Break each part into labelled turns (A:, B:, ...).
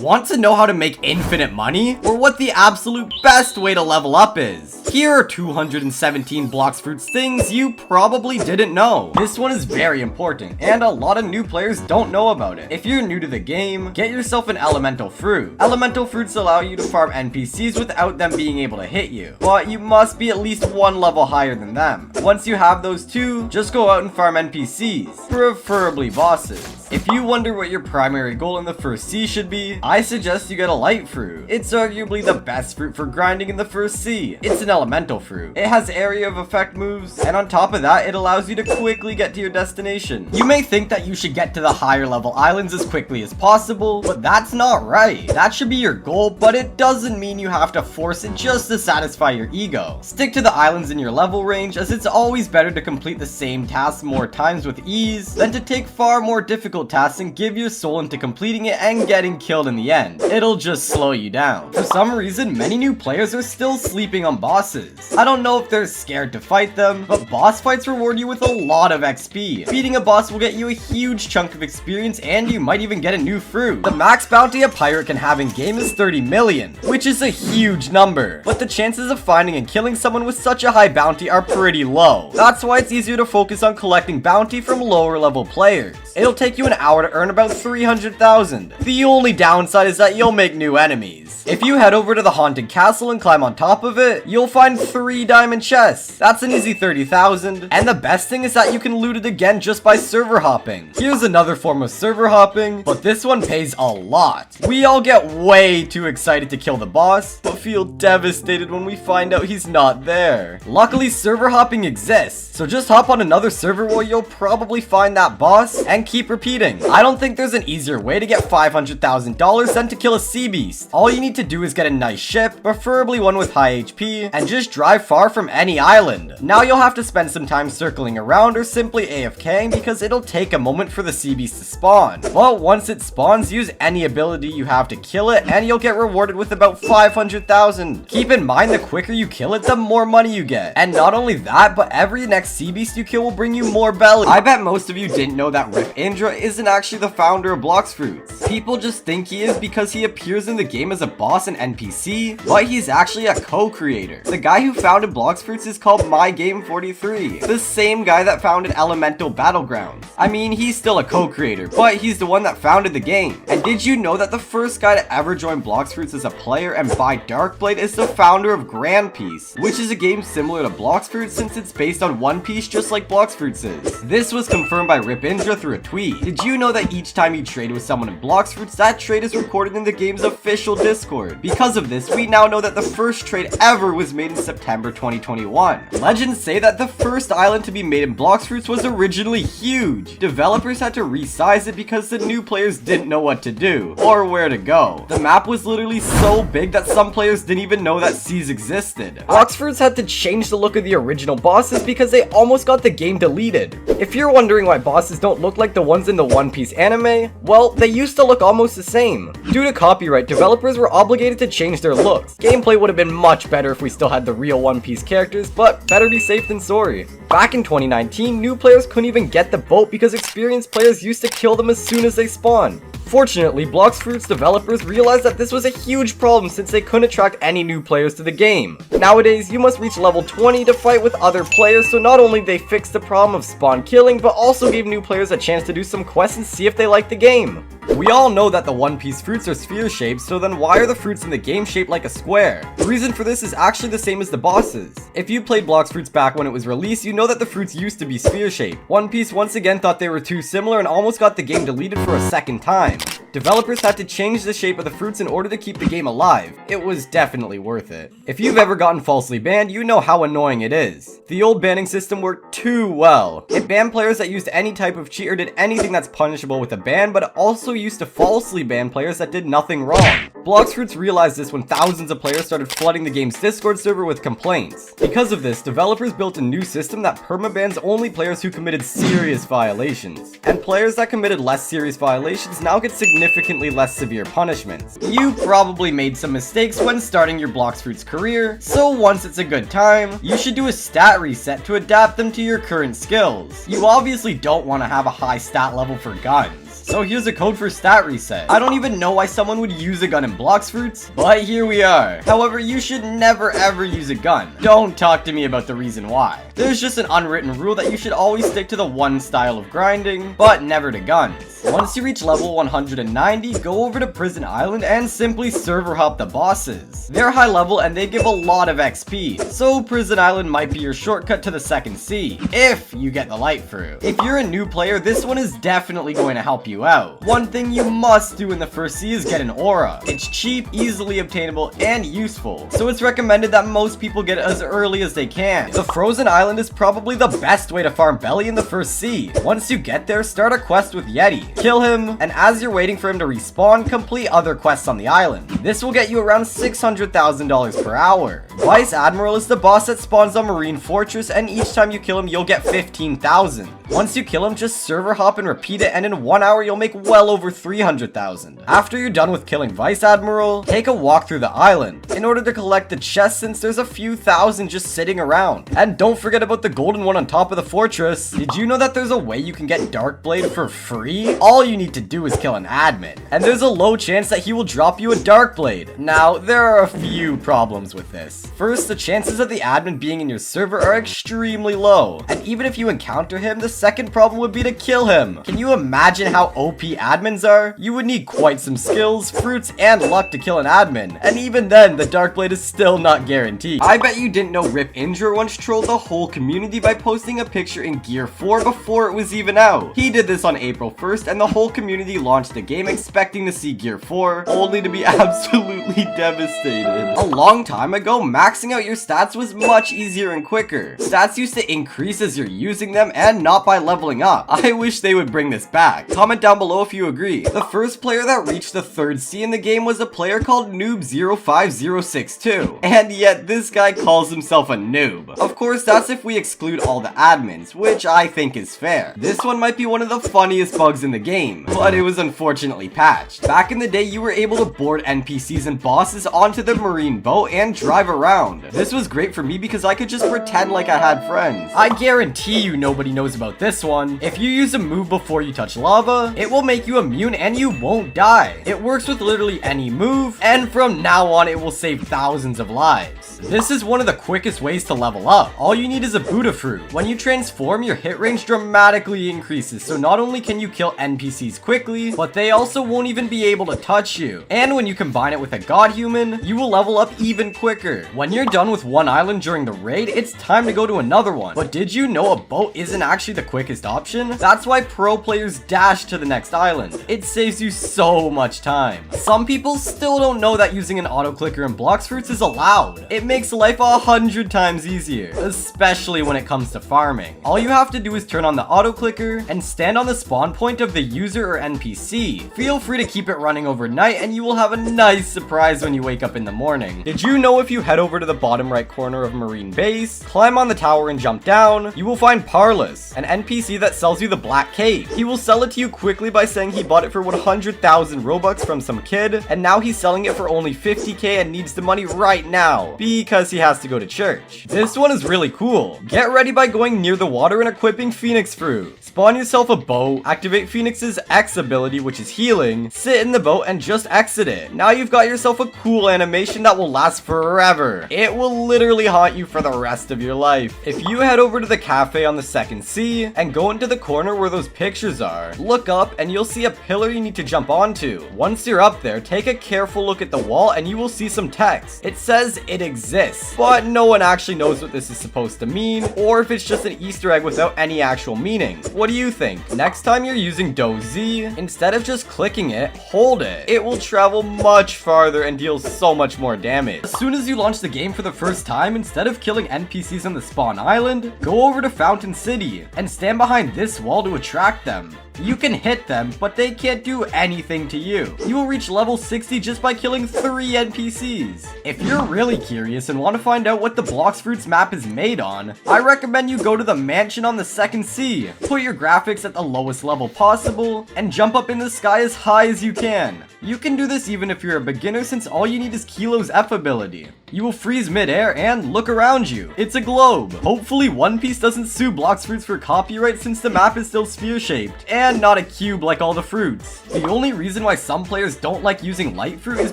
A: Want to know how to make infinite money? Or what the absolute best way to level up is? Here are 217 Blox Fruits things you probably didn't know. This one is very important, and a lot of new players don't know about it. If you're new to the game, get yourself an elemental fruit. Elemental fruits allow you to farm NPCs without them being able to hit you, but you must be at least one level higher than them. Once you have those two, just go out and farm NPCs, preferably bosses. If you wonder what your primary goal in the first sea should be, I suggest you get a light fruit. It's arguably the best fruit for grinding in the first sea. It's an elemental fruit. It has area of effect moves, and on top of that, it allows you to quickly get to your destination. You may think that you should get to the higher level islands as quickly as possible, but that's not right. That should be your goal, but it doesn't mean you have to force it just to satisfy your ego. Stick to the islands in your level range, as it's always better to complete the same tasks more times with ease than to take far more difficult tasks and give your soul into completing it and getting killed in the end. It'll just slow you down. For some reason, many new players are still sleeping on bosses. I don't know if they're scared to fight them, but boss fights reward you with a lot of XP. Beating a boss will get you a huge chunk of experience, and you might even get a new fruit. The max bounty a pirate can have in game is 30 million, which is a huge number, but the chances of finding and killing someone with such a high bounty are pretty low. That's why it's easier to focus on collecting bounty from lower level players. It'll take you an hour to earn about 300,000. The only downside is that you'll make new enemies. If you head over to the haunted castle and climb on top of it, you'll find 3 diamond chests. That's an easy 30,000. And the best thing is that you can loot it again just by server hopping. Here's another form of server hopping, but this one pays a lot. We all get way too excited to kill the boss, but feel devastated when we find out he's not there. Luckily, server hopping exists, so just hop on another server where you'll probably find that boss and keep repeating. I don't think there's an easier way to get $500,000 than to kill a sea beast. All you need to do is get a nice ship, preferably one with high HP, and just drive far from any island. Now you'll have to spend some time circling around or simply AFKing because it'll take a moment for the sea beast to spawn. But once it spawns, use any ability you have to kill it and you'll get rewarded with about 500,000. Keep in mind, the quicker you kill it, the more money you get. And not only that, but every next sea beast you kill will bring you more belly. I bet most of you didn't know that Rip Indra isn't actually the founder of Blox Fruits. People just think he is because he appears in the game as a boss and NPC, but he's actually a co-creator. The guy who founded Blox Fruits is called MyGame43, the same guy that founded Elemental Battlegrounds. I mean, he's still a co-creator, but he's the one that founded the game. And did you know that the first guy to ever join Blox Fruits as a player and buy Darkblade is the founder of Grand Piece, which is a game similar to Blox Fruits since it's based on One Piece just like Blox Fruits is. This was confirmed by Rip Indra through a tweet. Did you know that each time you trade with someone in Blox Fruits, that trade is recorded in the game's official Discord? Because of this, we now know that the first trade ever was made in September 2021. Legends say that the first island to be made in Blox Fruits was originally huge. Developers had to resize it because the new players didn't know what to do or where to go. The map was literally so big that some players didn't even know that seas existed. Blox Fruits had to change the look of the original bosses because they almost got the game deleted. If you're wondering why bosses don't look like the ones in the One Piece anime, well, they used to look almost the same. Due to copyright, developers were obligated to change their looks. Gameplay would have been much better if we still had the real One Piece characters, but better be safe than sorry. Back in 2019, new players couldn't even get the boat because experienced players used to kill them as soon as they spawned. Fortunately, Blox Fruits developers realized that this was a huge problem since they couldn't attract any new players to the game. Nowadays, you must reach level 20 to fight with other players, so not only they fixed the problem of spawn killing, but also gave new players a chance to do some quests and see if they like the game. We all know that the One Piece fruits are sphere shaped, so then why are the fruits in the game shaped like a square? The reason for this is actually the same as the bosses. If you played Blox Fruits back when it was released, you know that the fruits used to be sphere shaped. One Piece once again thought they were too similar and almost got the game deleted for a second time. Developers had to change the shape of the fruits in order to keep the game alive. It was definitely worth it. If you've ever gotten falsely banned, you know how annoying it is. The old banning system worked too well. It banned players that used any type of cheat or did anything that's punishable with a ban, but it also used to falsely ban players that did nothing wrong. Blox Fruits realized this when thousands of players started flooding the game's Discord server with complaints. Because of this, developers built a new system that permabans only players who committed serious violations. And players that committed less serious violations now get significantly less severe punishments. You probably made some mistakes when starting your Blox Fruits career, so once it's a good time, you should do a stat reset to adapt them to your current skills. You obviously don't want to have a high stat level for guns. So here's a code for stat reset. I don't even know why someone would use a gun in Blox Fruits, but here we are. However, you should never ever use a gun. Don't talk to me about the reason why. There's just an unwritten rule that you should always stick to the one style of grinding, but never to guns. Once you reach level 190, go over to Prison Island and simply server hop the bosses. They're high level and they give a lot of XP, so Prison Island might be your shortcut to the second sea, if you get the light fruit. If you're a new player, this one is definitely going to help you out. One thing you must do in the first sea is get an aura. It's cheap, easily obtainable, and useful, so it's recommended that most people get it as early as they can. The Frozen Island is probably the best way to farm belly in the first sea. Once you get there, start a quest with Yeti. Kill him, and as you're waiting for him to respawn, complete other quests on the island. This will get you around $600,000 per hour. Vice Admiral is the boss that spawns on Marine Fortress, and each time you kill him, you'll get 15,000. Once you kill him, just server hop and repeat it, and in 1 hour, you'll make well over 300,000. After you're done with killing Vice Admiral, take a walk through the island in order to collect the chest, since there's a few thousand just sitting around. And don't forget about the golden one on top of the fortress. Did you know that there's a way you can get Darkblade for free? All you need to do is kill an admin, and there's a low chance that he will drop you a Darkblade. Now, there are a few problems with this. First, the chances of the admin being in your server are extremely low, and even if you encounter him, the second problem would be to kill him. Can you imagine how OP admins are? You would need quite some skills, fruits, and luck to kill an admin, and even then, the Darkblade is still not guaranteed. I bet you didn't know Rip Injure once trolled the whole community by posting a picture in Gear 4 before it was even out. He did this on April 1st, and the whole community launched the game expecting to see Gear 4, only to be absolutely devastated. A long time ago, maxing out your stats was much easier and quicker. Stats used to increase as you're using them and not by leveling up. I wish they would bring this back. Comment down below if you agree. The first player that reached the 3rd sea in the game was a player called Noob05062, and yet this guy calls himself a noob. Of course, that's if we exclude all the admins, which I think is fair. This one might be one of the funniest bugs in the game, but it was unfortunately patched. Back in the day, you were able to board NPCs and bosses onto the marine boat and drive around. This was great for me because I could just pretend like I had friends. I guarantee you nobody knows about this one. If you use a move before you touch lava, it will make you immune and you won't die. It works with literally any move, and from now on it will save thousands of lives. This is one of the quickest ways to level up. All you need is a Buddha fruit. When you transform, your hit range dramatically increases, so not only can you kill NPCs quickly, but they also won't even be able to touch you. And when you combine it with a god human, you will level up even quicker. When you're done with one island during the raid, it's time to go to another one. But did you know a boat isn't actually the quickest option? That's why pro players dash to the next island. It saves you so much time. Some people still don't know that using an auto clicker in Blox Fruits is allowed. It makes life 100 times easier, especially when it comes to farming. All you have to do is turn on the auto clicker and stand on the spawn point of the user or NPC. Feel free to keep it running overnight and you will have a nice surprise when you wake up in the morning. Did you know if you head over to the bottom right corner of Marine Base, climb on the tower and jump down, you will find Parlous, an NPC that sells you the Black Cape. He will sell it to you quickly by saying he bought it for 100,000 Robux from some kid, and now he's selling it for only 50k and needs the money right now, because he has to go to church. This one is really cool. Get ready by going near the water and equipping Phoenix Fruit. Spawn yourself a boat, activate Phoenix's X ability, which is healing, sit in the boat and just exit it. Now you've got yourself a cool animation that will last forever. It will literally haunt you for the rest of your life. If you head over to the cafe on the second sea and go into the corner where those pictures are, look up and you'll see a pillar you need to jump onto. Once you're up there, take a careful look at the wall and you will see some text. It says it exists, but no one actually knows what this is supposed to mean, or if it's just an Easter egg without any actual meaning. What do you think? Next time you're using Doe Z, instead of just clicking it, hold it. It will travel much farther and deal so much more damage. As soon as you launch the game for the first time, instead of killing NPCs on the spawn island, go over to Fountain City and stand behind this wall to attract them. You can hit them, but they can't do anything to you. You will reach level 60 just by killing 3 NPCs. If you're really curious and want to find out what the Blox Fruits map is made on, I recommend you go to the mansion on the second sea, put your graphics at the lowest level possible, and jump up in the sky as high as you can. You can do this even if you're a beginner, since all you need is Kilo's F ability. You will freeze mid-air and look around you. It's a globe. Hopefully One Piece doesn't sue Blox fruits for copyright, since the map is still sphere-shaped and not a cube like all the fruits. The only reason why some players don't like using light fruit is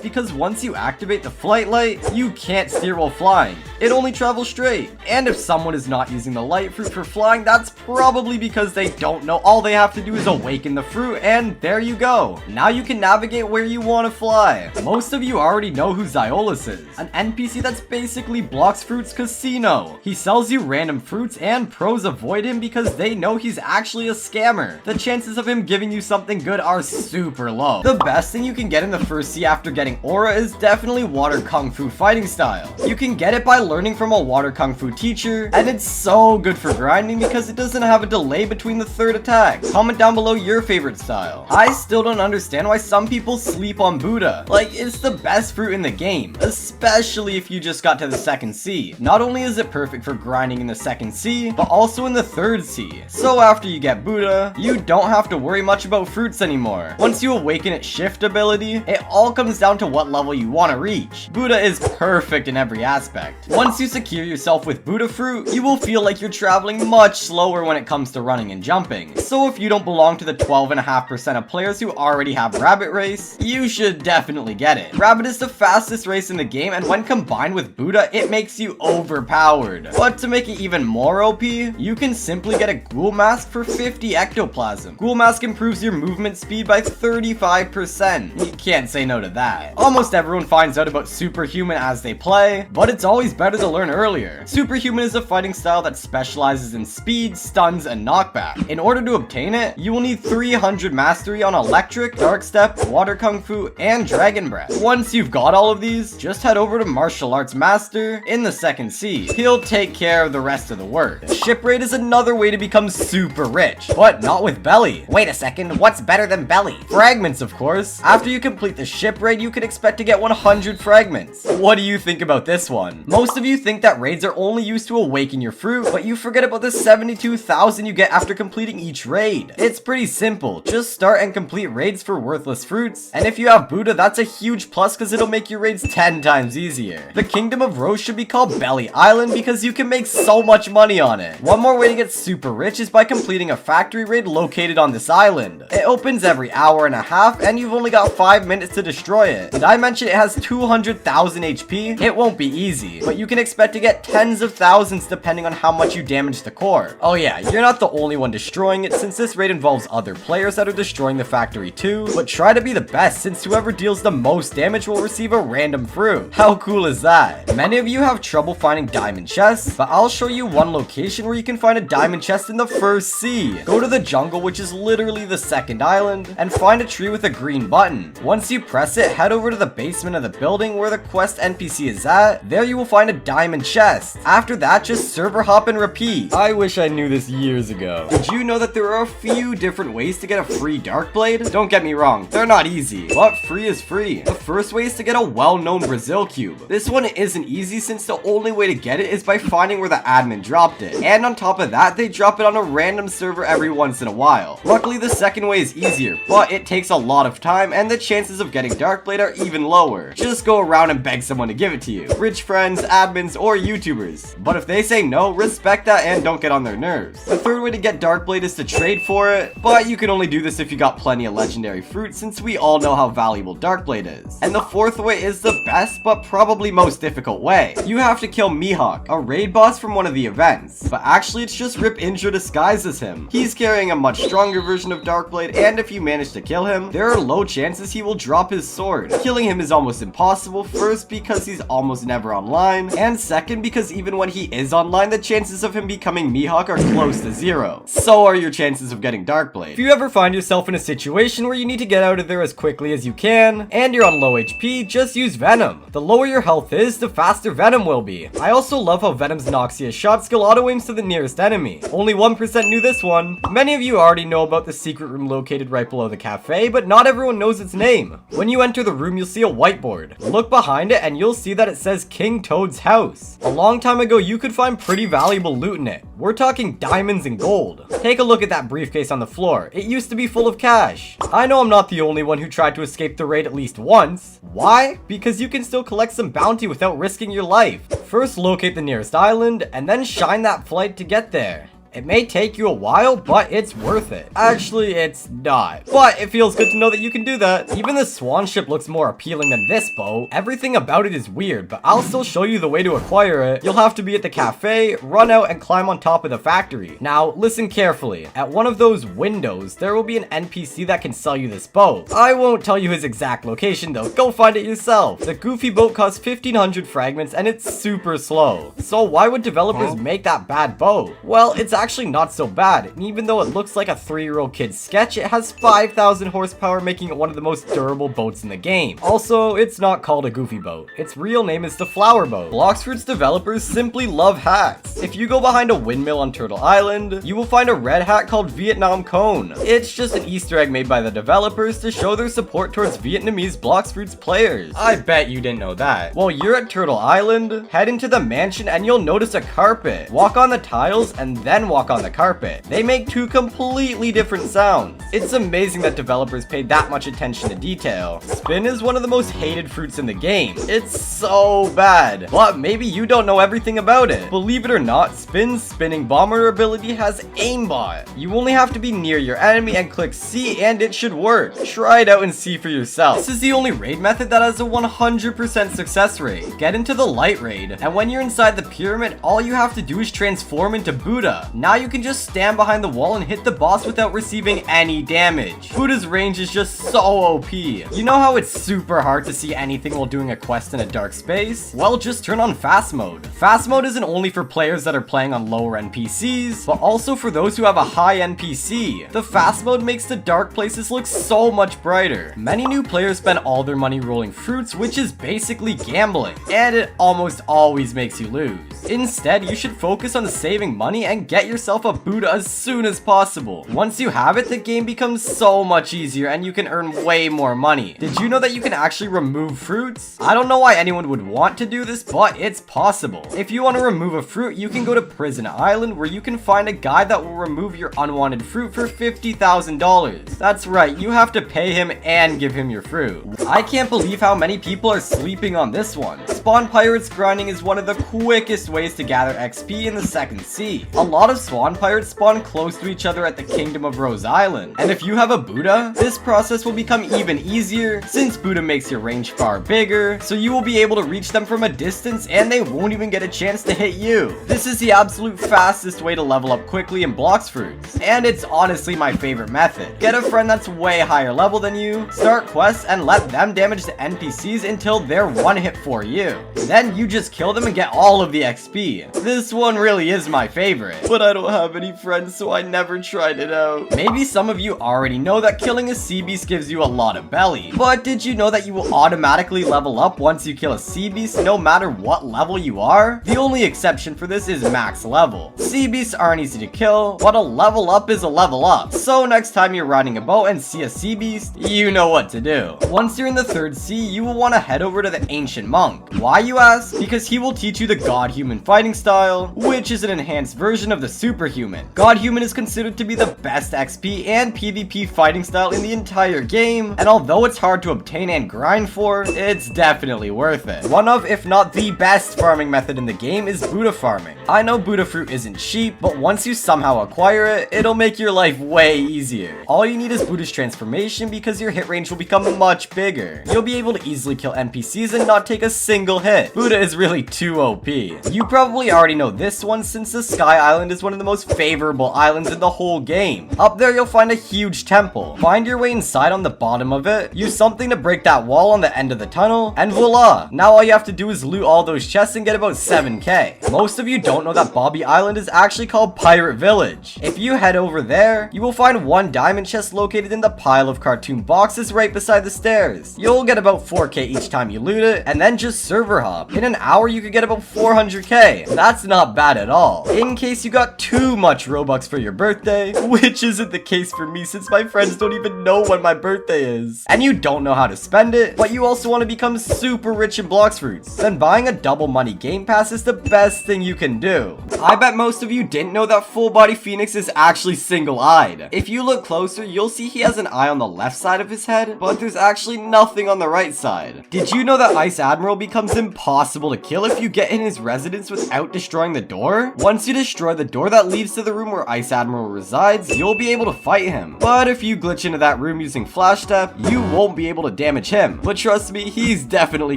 A: because once you activate the flight light, you can't steer while flying. It only travels straight. And if someone is not using the light fruit for flying, that's probably because they don't know. All they have to do is awaken the fruit, and there you go. Now you can navigate where you want to fly. Most of you already know who Xyolus is, an NPC that's basically Blox Fruit's casino. He sells you random fruits, and pros avoid him because they know he's actually a scammer. The chances of him giving you something good are super low. The best thing you can get in the first sea after getting Aura is definitely Water Kung Fu fighting style. You can get it by learning from a Water Kung Fu teacher, and it's so good for grinding because it doesn't have a delay between the third attack. Comment down below your favorite style. I still don't understand why some people sleep on Buddha. Like, it's the best fruit in the game, especially if you just got to the second sea. Not only is it perfect for grinding in the second sea, but also in the third sea. So after you get Buddha, you don't have to worry much about fruits anymore. Once you awaken its shift ability, it all comes down to what level you want to reach. Buddha is perfect in every aspect. Once you secure yourself with Buddha fruit, you will feel like you're traveling much slower when it comes to running and jumping. So if you don't belong to the 12.5% of players who already have Rabbit Race, you should definitely get it. Rabbit is the fastest race in the game, and when combined with Buddha, it makes you overpowered. But to make it even more OP, you can simply get a Ghoul Mask for 50 ectoplasm. Ghoul Mask improves your movement speed by 35%. You can't say no to that. Almost everyone finds out about Superhuman as they play, but it's always better to learn earlier. Superhuman is a fighting style that specializes in speed, stuns, and knockback. In order to obtain it, you will need 300 mastery on Electric, Dark Step, Water Kung Fu, and Dragon Breath. Once you've got all of these, just head over to Martial Arts Master in the second sea. He'll take care of the rest of the work. Ship Raid is another way to become super rich, but not with Belly.
B: Wait a second, what's better than Belly?
A: Fragments, of course. After you complete the Ship Raid, you can expect to get 100 fragments. What do you think about this one? Most of you think that raids are only used to awaken your fruit, but you forget about the 72,000 you get after completing each raid. It's pretty simple. Just start and complete raids for worthless fruits, and if you have Buddha, that's a huge plus because it'll make your raids 10 times easier. The Kingdom of Rose should be called Belly Island because you can make so much money on it. One more way to get super rich is by completing a factory raid located on this island. It opens every hour and a half, and you've only got 5 minutes to destroy it. Did I mention it has 200,000 HP? It won't be easy, but you can expect to get tens of thousands depending on how much you damage the core. Oh yeah, you're not the only one destroying it, since this raid involves other players that are destroying the factory too, but try to be the best, since whoever deals the most damage will receive a random fruit. How cool is that? Many of you have trouble finding diamond chests, but I'll show you one location where you can find a diamond chest in the first sea. Go to the jungle, which is literally the second island, and find a tree with a green button. Once you press it, head over to the basement of the building where the quest NPC is at. There you will find a diamond chest. After that, just server hop and repeat. I wish I knew this years ago. Did you know that there are a few different ways to get a free Dark Blade? Don't get me wrong, they're not easy, but free is free. The first way is to get a well-known Brazil cube. This one isn't easy, since the only way to get it is by finding where the admin dropped it. And on top of that, they drop it on a random server every once in a while. Luckily, the second way is easier, but it takes a lot of time, and the chances of getting Dark Blade are even lower. Just go around and beg someone to give it to you. Rich friends, admins, or YouTubers. But if they say no, respect that and don't get on their nerves. The third way to get Dark Blade is to trade for it, but you can only do this if you got plenty of legendary fruit, since we all know how valuable Dark Blade is. And the fourth way is the best, but probably most difficult way. You have to kill Mihawk, a raid boss from one of the events. But actually, it's just Rip Intro disguised as him. He's carrying a much stronger version of Dark Blade, and if you manage to kill him, there are low chances he will drop his sword. Killing him is almost impossible, first because he's almost never online, and second because even when he is online, the chances of him becoming Mihawk are close to zero. So are your chances of getting Dark Blade. If you ever find yourself in a situation where you need to get out of there as quickly as you can, and you're on low HP, just use Venom. The lower your health is, the faster Venom will be. I also love how Venom's Noxious shot skill auto aims to the nearest enemy. Only 1% knew this one. Many of you already know about the secret room located right below the cafe, but not everyone knows its name. When you enter the room, you'll see a whiteboard. Look behind it and you'll see that it says King Toad's house. A long time ago, you could find pretty valuable loot in it. We're talking diamonds and gold. Take a look at that briefcase on the floor. It used to be full of cash. I know I'm not the only one who tried to escape the raid at least once. Why? Because you can still collect some bounty without risking your life. First, locate the nearest island, and then shine that flight to get there. It may take you a while, but it's worth it. Actually, it's not. But it feels good to know that you can do that. Even the swan ship looks more appealing than this boat. Everything about it is weird, but I'll still show you the way to acquire it. You'll have to be at the cafe, run out, and climb on top of the factory. Now, listen carefully. At one of those windows, there will be an NPC that can sell you this boat. I won't tell you his exact location though. Go find it yourself. The goofy boat costs 1,500 fragments, and it's super slow. So why would developers make that bad boat? Well, it's actually not so bad, and even though it looks like a 3-year-old kid's sketch, it has 5,000 horsepower, making it one of the most durable boats in the game. Also, it's not called a goofy boat. Its real name is the flower boat. Blox developers simply love hats. If you go behind a windmill on Turtle Island, you will find a red hat called Vietnam Cone. It's just an Easter egg made by the developers to show their support towards Vietnamese Blox players. I bet you didn't know that. While you're at Turtle Island, head into the mansion and you'll notice a carpet. Walk on the tiles and then walk on the carpet. They make two completely different sounds. It's amazing that developers paid that much attention to detail. Spin is one of the most hated fruits in the game. It's so bad. But maybe you don't know everything about it. Believe it or not, Spin's spinning bomber ability has aimbot. You only have to be near your enemy and click C and it should work. Try it out and see for yourself. This is the only raid method that has a 100% success rate. Get into the light raid, and when you're inside the pyramid, all you have to do is transform into Buddha. Now you can just stand behind the wall and hit the boss without receiving any damage. Buddha's range is just so OP. You know how it's super hard to see anything while doing a quest in a dark space? Well, just turn on fast mode. Fast mode isn't only for players that are playing on lower NPCs, but also for those who have a high NPC. The fast mode makes the dark places look so much brighter. Many new players spend all their money rolling fruits, which is basically gambling, and it almost always makes you lose. Instead, you should focus on saving money and get yourself a Buddha as soon as possible. Once you have it, the game becomes so much easier and you can earn way more money. Did you know that you can actually remove fruits? I don't know why anyone would want to do this, but it's possible. If you want to remove a fruit, you can go to Prison Island, where you can find a guy that will remove your unwanted fruit for $50,000. That's right, you have to pay him and give him your fruit. I can't believe how many people are sleeping on this one. Spawn Pirates grinding is one of the quickest ways to gather XP in the second sea. A lot of Spawn Pirates spawn close to each other at the Kingdom of Rose Island, and if you have a Buddha, this process will become even easier since Buddha makes your range far bigger, so you will be able to reach them from a distance and they won't even get a chance to hit you. This is the absolute fastest way to level up quickly in Blox Fruits, and it's honestly my favorite method. Get a friend that's way higher level than you, start quests, and let them damage the NPCs until they're one hit for you. Then you just kill them and get all of the XP. This one really is my favorite, but I don't have any friends, so I never tried it out. Maybe some of you already know that killing a sea beast gives you a lot of belly, but did you know that you will automatically level up once you kill a sea beast no matter what level you are? The only exception for this is max level. Sea beasts aren't easy to kill, but a level up is a level up. So next time you're riding a boat and see a sea beast, you know what to do. Once you're in the third sea, you will want to head over to the Ancient Monk. Why, you ask? Because he will teach you the God-Human fighting style, which is an enhanced version of the Superhuman. God-Human is considered to be the best XP and PvP fighting style in the entire game, and although it's hard to obtain and grind for, it's definitely worth it. One of, if not the best farming method in the game is Buddha farming. I know Buddha fruit isn't cheap, but once you somehow acquire it, it'll make your life way easier. All you need is Buddha's transformation because your hit range will become much bigger. You'll be able to easily kill NPCs and not take a single hit. Buddha is really too OP. You probably already know this one since the Sky Island is one of the most favorable islands in the whole game. Up there you'll find a huge temple. Find your way inside on the bottom of it, use something to break that wall on the end of the tunnel, and voila! Now all you have to do is loot all those chests and get about 7k. Most of you don't know that Bobby Island is actually called Pirate Village. If you head over there, you will find one diamond chest located in the pile of cartoon boxes right beside the stairs. You'll get about 4k each time you loot it, and then just search server hop. In an hour, you could get about 400k. That's not bad at all. In case you got too much Robux for your birthday, which isn't the case for me since my friends don't even know when my birthday is, and you don't know how to spend it, but you also want to become super rich in Blox fruits, then buying a double money game pass is the best thing you can do. I bet most of you didn't know that full body Phoenix is actually single-eyed. If you look closer, you'll see he has an eye on the left side of his head, but there's actually nothing on the right side. Did you know that Ice Admiral becomes impossible to kill if you get in his residence without destroying the door? Once you destroy the door that leads to the room where Ice Admiral resides, you'll be able to fight him. But if you glitch into that room using Flash Step, you won't be able to damage him. But trust me, he's definitely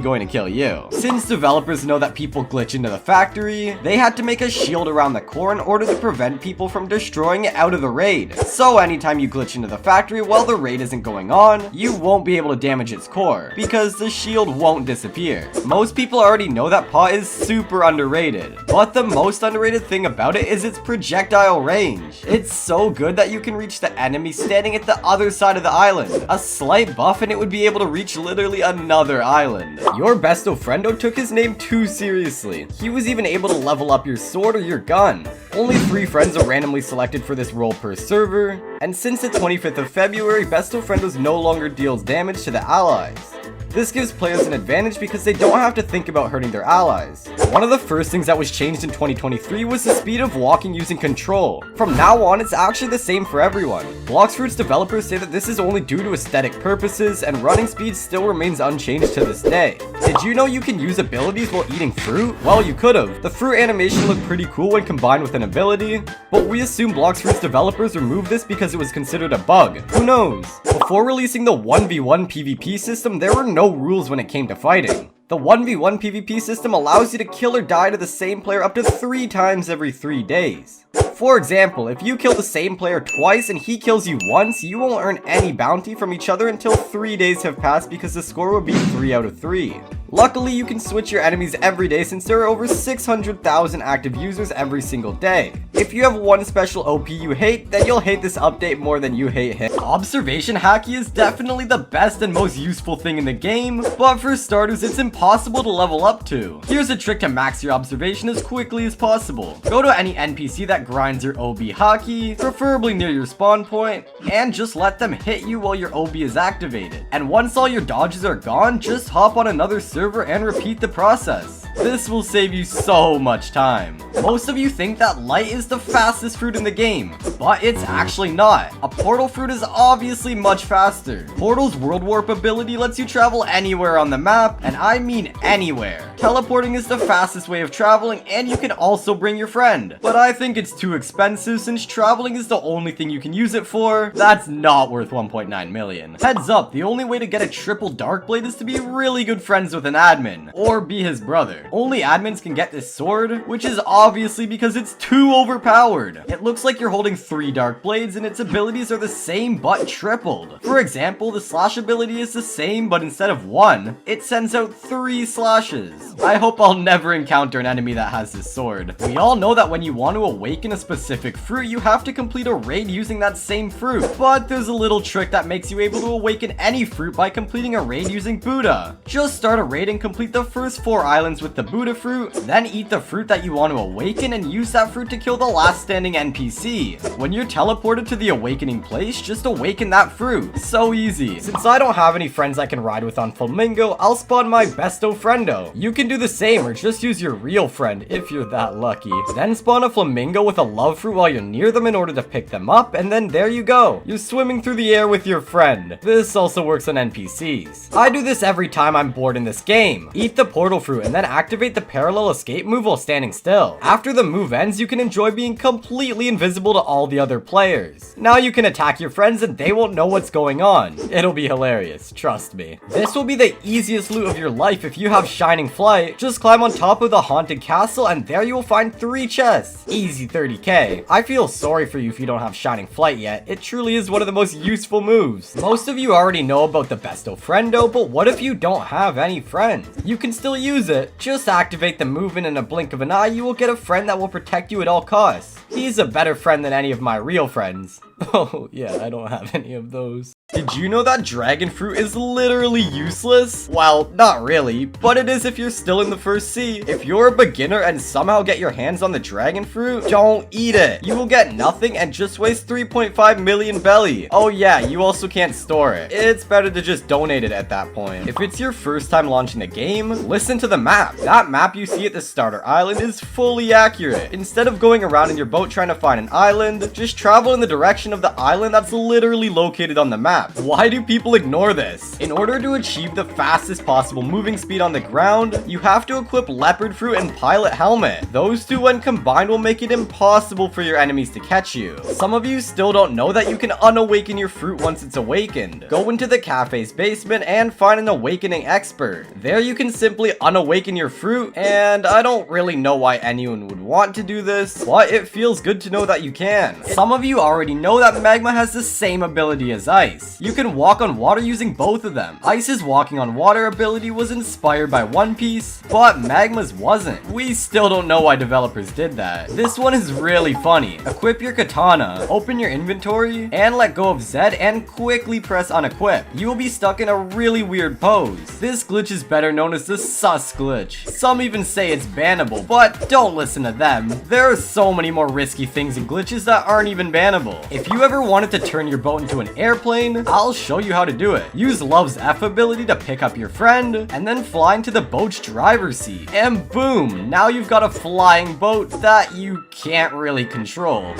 A: going to kill you. Since developers know that people glitch into the factory, they had to make a shield around the core in order to prevent people from destroying it out of the raid. So anytime you glitch into the factory while the raid isn't going on, you won't be able to damage its core, because the shield won't disappear. Most people already know that pot is super underrated, but the most underrated thing about it is its projectile range. It's so good that you can reach the enemy standing at the other side of the island. A slight buff and it would be able to reach literally another island. Your besto friendo took his name too seriously. He was even able to level up your sword or your gun. Only 3 friends are randomly selected for this role per server, and since the 25th of February, Besto Friendos no longer deals damage to the allies. This gives players an advantage because they don't have to think about hurting their allies. One of the first things that was changed in 2023 was the speed of walking using control. From now on, it's actually the same for everyone. Blox Fruits developers say that this is only due to aesthetic purposes, and running speed still remains unchanged to this day. Did you know you can use abilities while eating fruit? Well, you could've. The fruit animation looked pretty cool when combined with an ability, but we assume Blox Fruits developers removed this because it was considered a bug. Who knows? Before releasing the 1v1 PvP system, there were no rules when it came to fighting. The 1v1 PvP system allows you to kill or die to the same player up to 3 times every 3 days. For example, if you kill the same player twice and he kills you once, you won't earn any bounty from each other until 3 days have passed because the score will be 3 out of 3. Luckily, you can switch your enemies every day since there are over 600,000 active users every single day. If you have one special OP you hate, then you'll hate this update more than you hate him. Observation Hacky is definitely the best and most useful thing in the game, but for starters, it's impossible to level up to. Here's a trick to max your observation as quickly as possible. Go to any NPC that grinds your OB Hacky, preferably near your spawn point, and just let them hit you while your OB is activated. And once all your dodges are gone, just hop on another server and repeat the process. This will save you so much time. Most of you think that light is the fastest fruit in the game, but it's actually not. A portal fruit is obviously much faster. Portal's world warp ability lets you travel anywhere on the map, and I mean anywhere. Teleporting is the fastest way of traveling, and you can also bring your friend. But I think it's too expensive since traveling is the only thing you can use it for. That's not worth 1.9 million. Heads up, the only way to get a triple dark blade is to be really good friends with an admin, or be his brother. Only admins can get this sword, which is obviously because it's too overpowered. It looks like you're holding 3 dark blades and its abilities are the same but tripled. For example, the slash ability is the same, but instead of 1, it sends out 3 slashes. I hope I'll never encounter an enemy that has this sword. We all know that when you want to awaken a specific fruit, you have to complete a raid using that same fruit. But there's a little trick that makes you able to awaken any fruit by completing a raid using Buddha. Just start a raid and complete the first 4 islands with the Buddha fruit, then eat the fruit that you want to awaken and use that fruit to kill the last standing NPC. When you're teleported to the awakening place, just awaken that fruit. So easy. Since I don't have any friends I can ride with on Flamingo, I'll spawn my besto friendo. You can do the same or just use your real friend if you're that lucky. Then spawn a flamingo with a love fruit while you're near them in order to pick them up, and then there you go. You're swimming through the air with your friend. This also works on NPCs. I do this every time I'm bored in this game. Eat the portal fruit and then activate the parallel escape move while standing still. After the move ends, you can enjoy being completely invisible to all the other players. Now you can attack your friends and they won't know what's going on. It'll be hilarious, trust me. This will be the easiest loot of your life if you have Shining Flight. Just climb on top of the haunted castle and there you will find 3 chests. Easy 30k. I feel sorry for you if you don't have Shining Flight yet. It truly is one of the most useful moves. Most of you already know about the besto friendo, but what if you don't have any friends? You can still use it. Just activate the move and in a blink of an eye, you will get a friend that will protect you at all costs. He's a better friend than any of my real friends. Oh, yeah, I don't have any of those. Did you know that dragon fruit is literally useless? Well, not really, but it is if you're still in the first sea. If you're a beginner and somehow get your hands on the dragon fruit, don't eat it. You will get nothing and just waste 3.5 million belly. Oh yeah, you also can't store it. It's better to just donate it at that point. If it's your first time launching the game, listen to the map. That map you see at the starter island is fully accurate. Instead of going around in your boat trying to find an island, just travel in the direction of the island that's literally located on the map. Why do people ignore this? In order to achieve the fastest possible moving speed on the ground, you have to equip leopard fruit and pilot helmet. Those two when combined will make it impossible for your enemies to catch you. Some of you still don't know that you can unawaken your fruit once it's awakened. Go into the cafe's basement and find an awakening expert. There you can simply unawaken your fruit, and I don't really know why anyone would want to do this, but it feels good to know that you can. Some of you already know that magma has the same ability as ice. You can walk on water using both of them. Ice's walking on water ability was inspired by One Piece, but Magma's wasn't. We still don't know why developers did that. This one is really funny. Equip your katana, open your inventory, and let go of Z and quickly press unequip. You will be stuck in a really weird pose. This glitch is better known as the sus glitch. Some even say it's bannable, but don't listen to them. There are so many more risky things and glitches that aren't even bannable. If you ever wanted to turn your boat into an airplane, I'll show you how to do it. Use Love's F ability to pick up your friend, and then fly into the boat's driver's seat. And boom, now you've got a flying boat that you can't really control.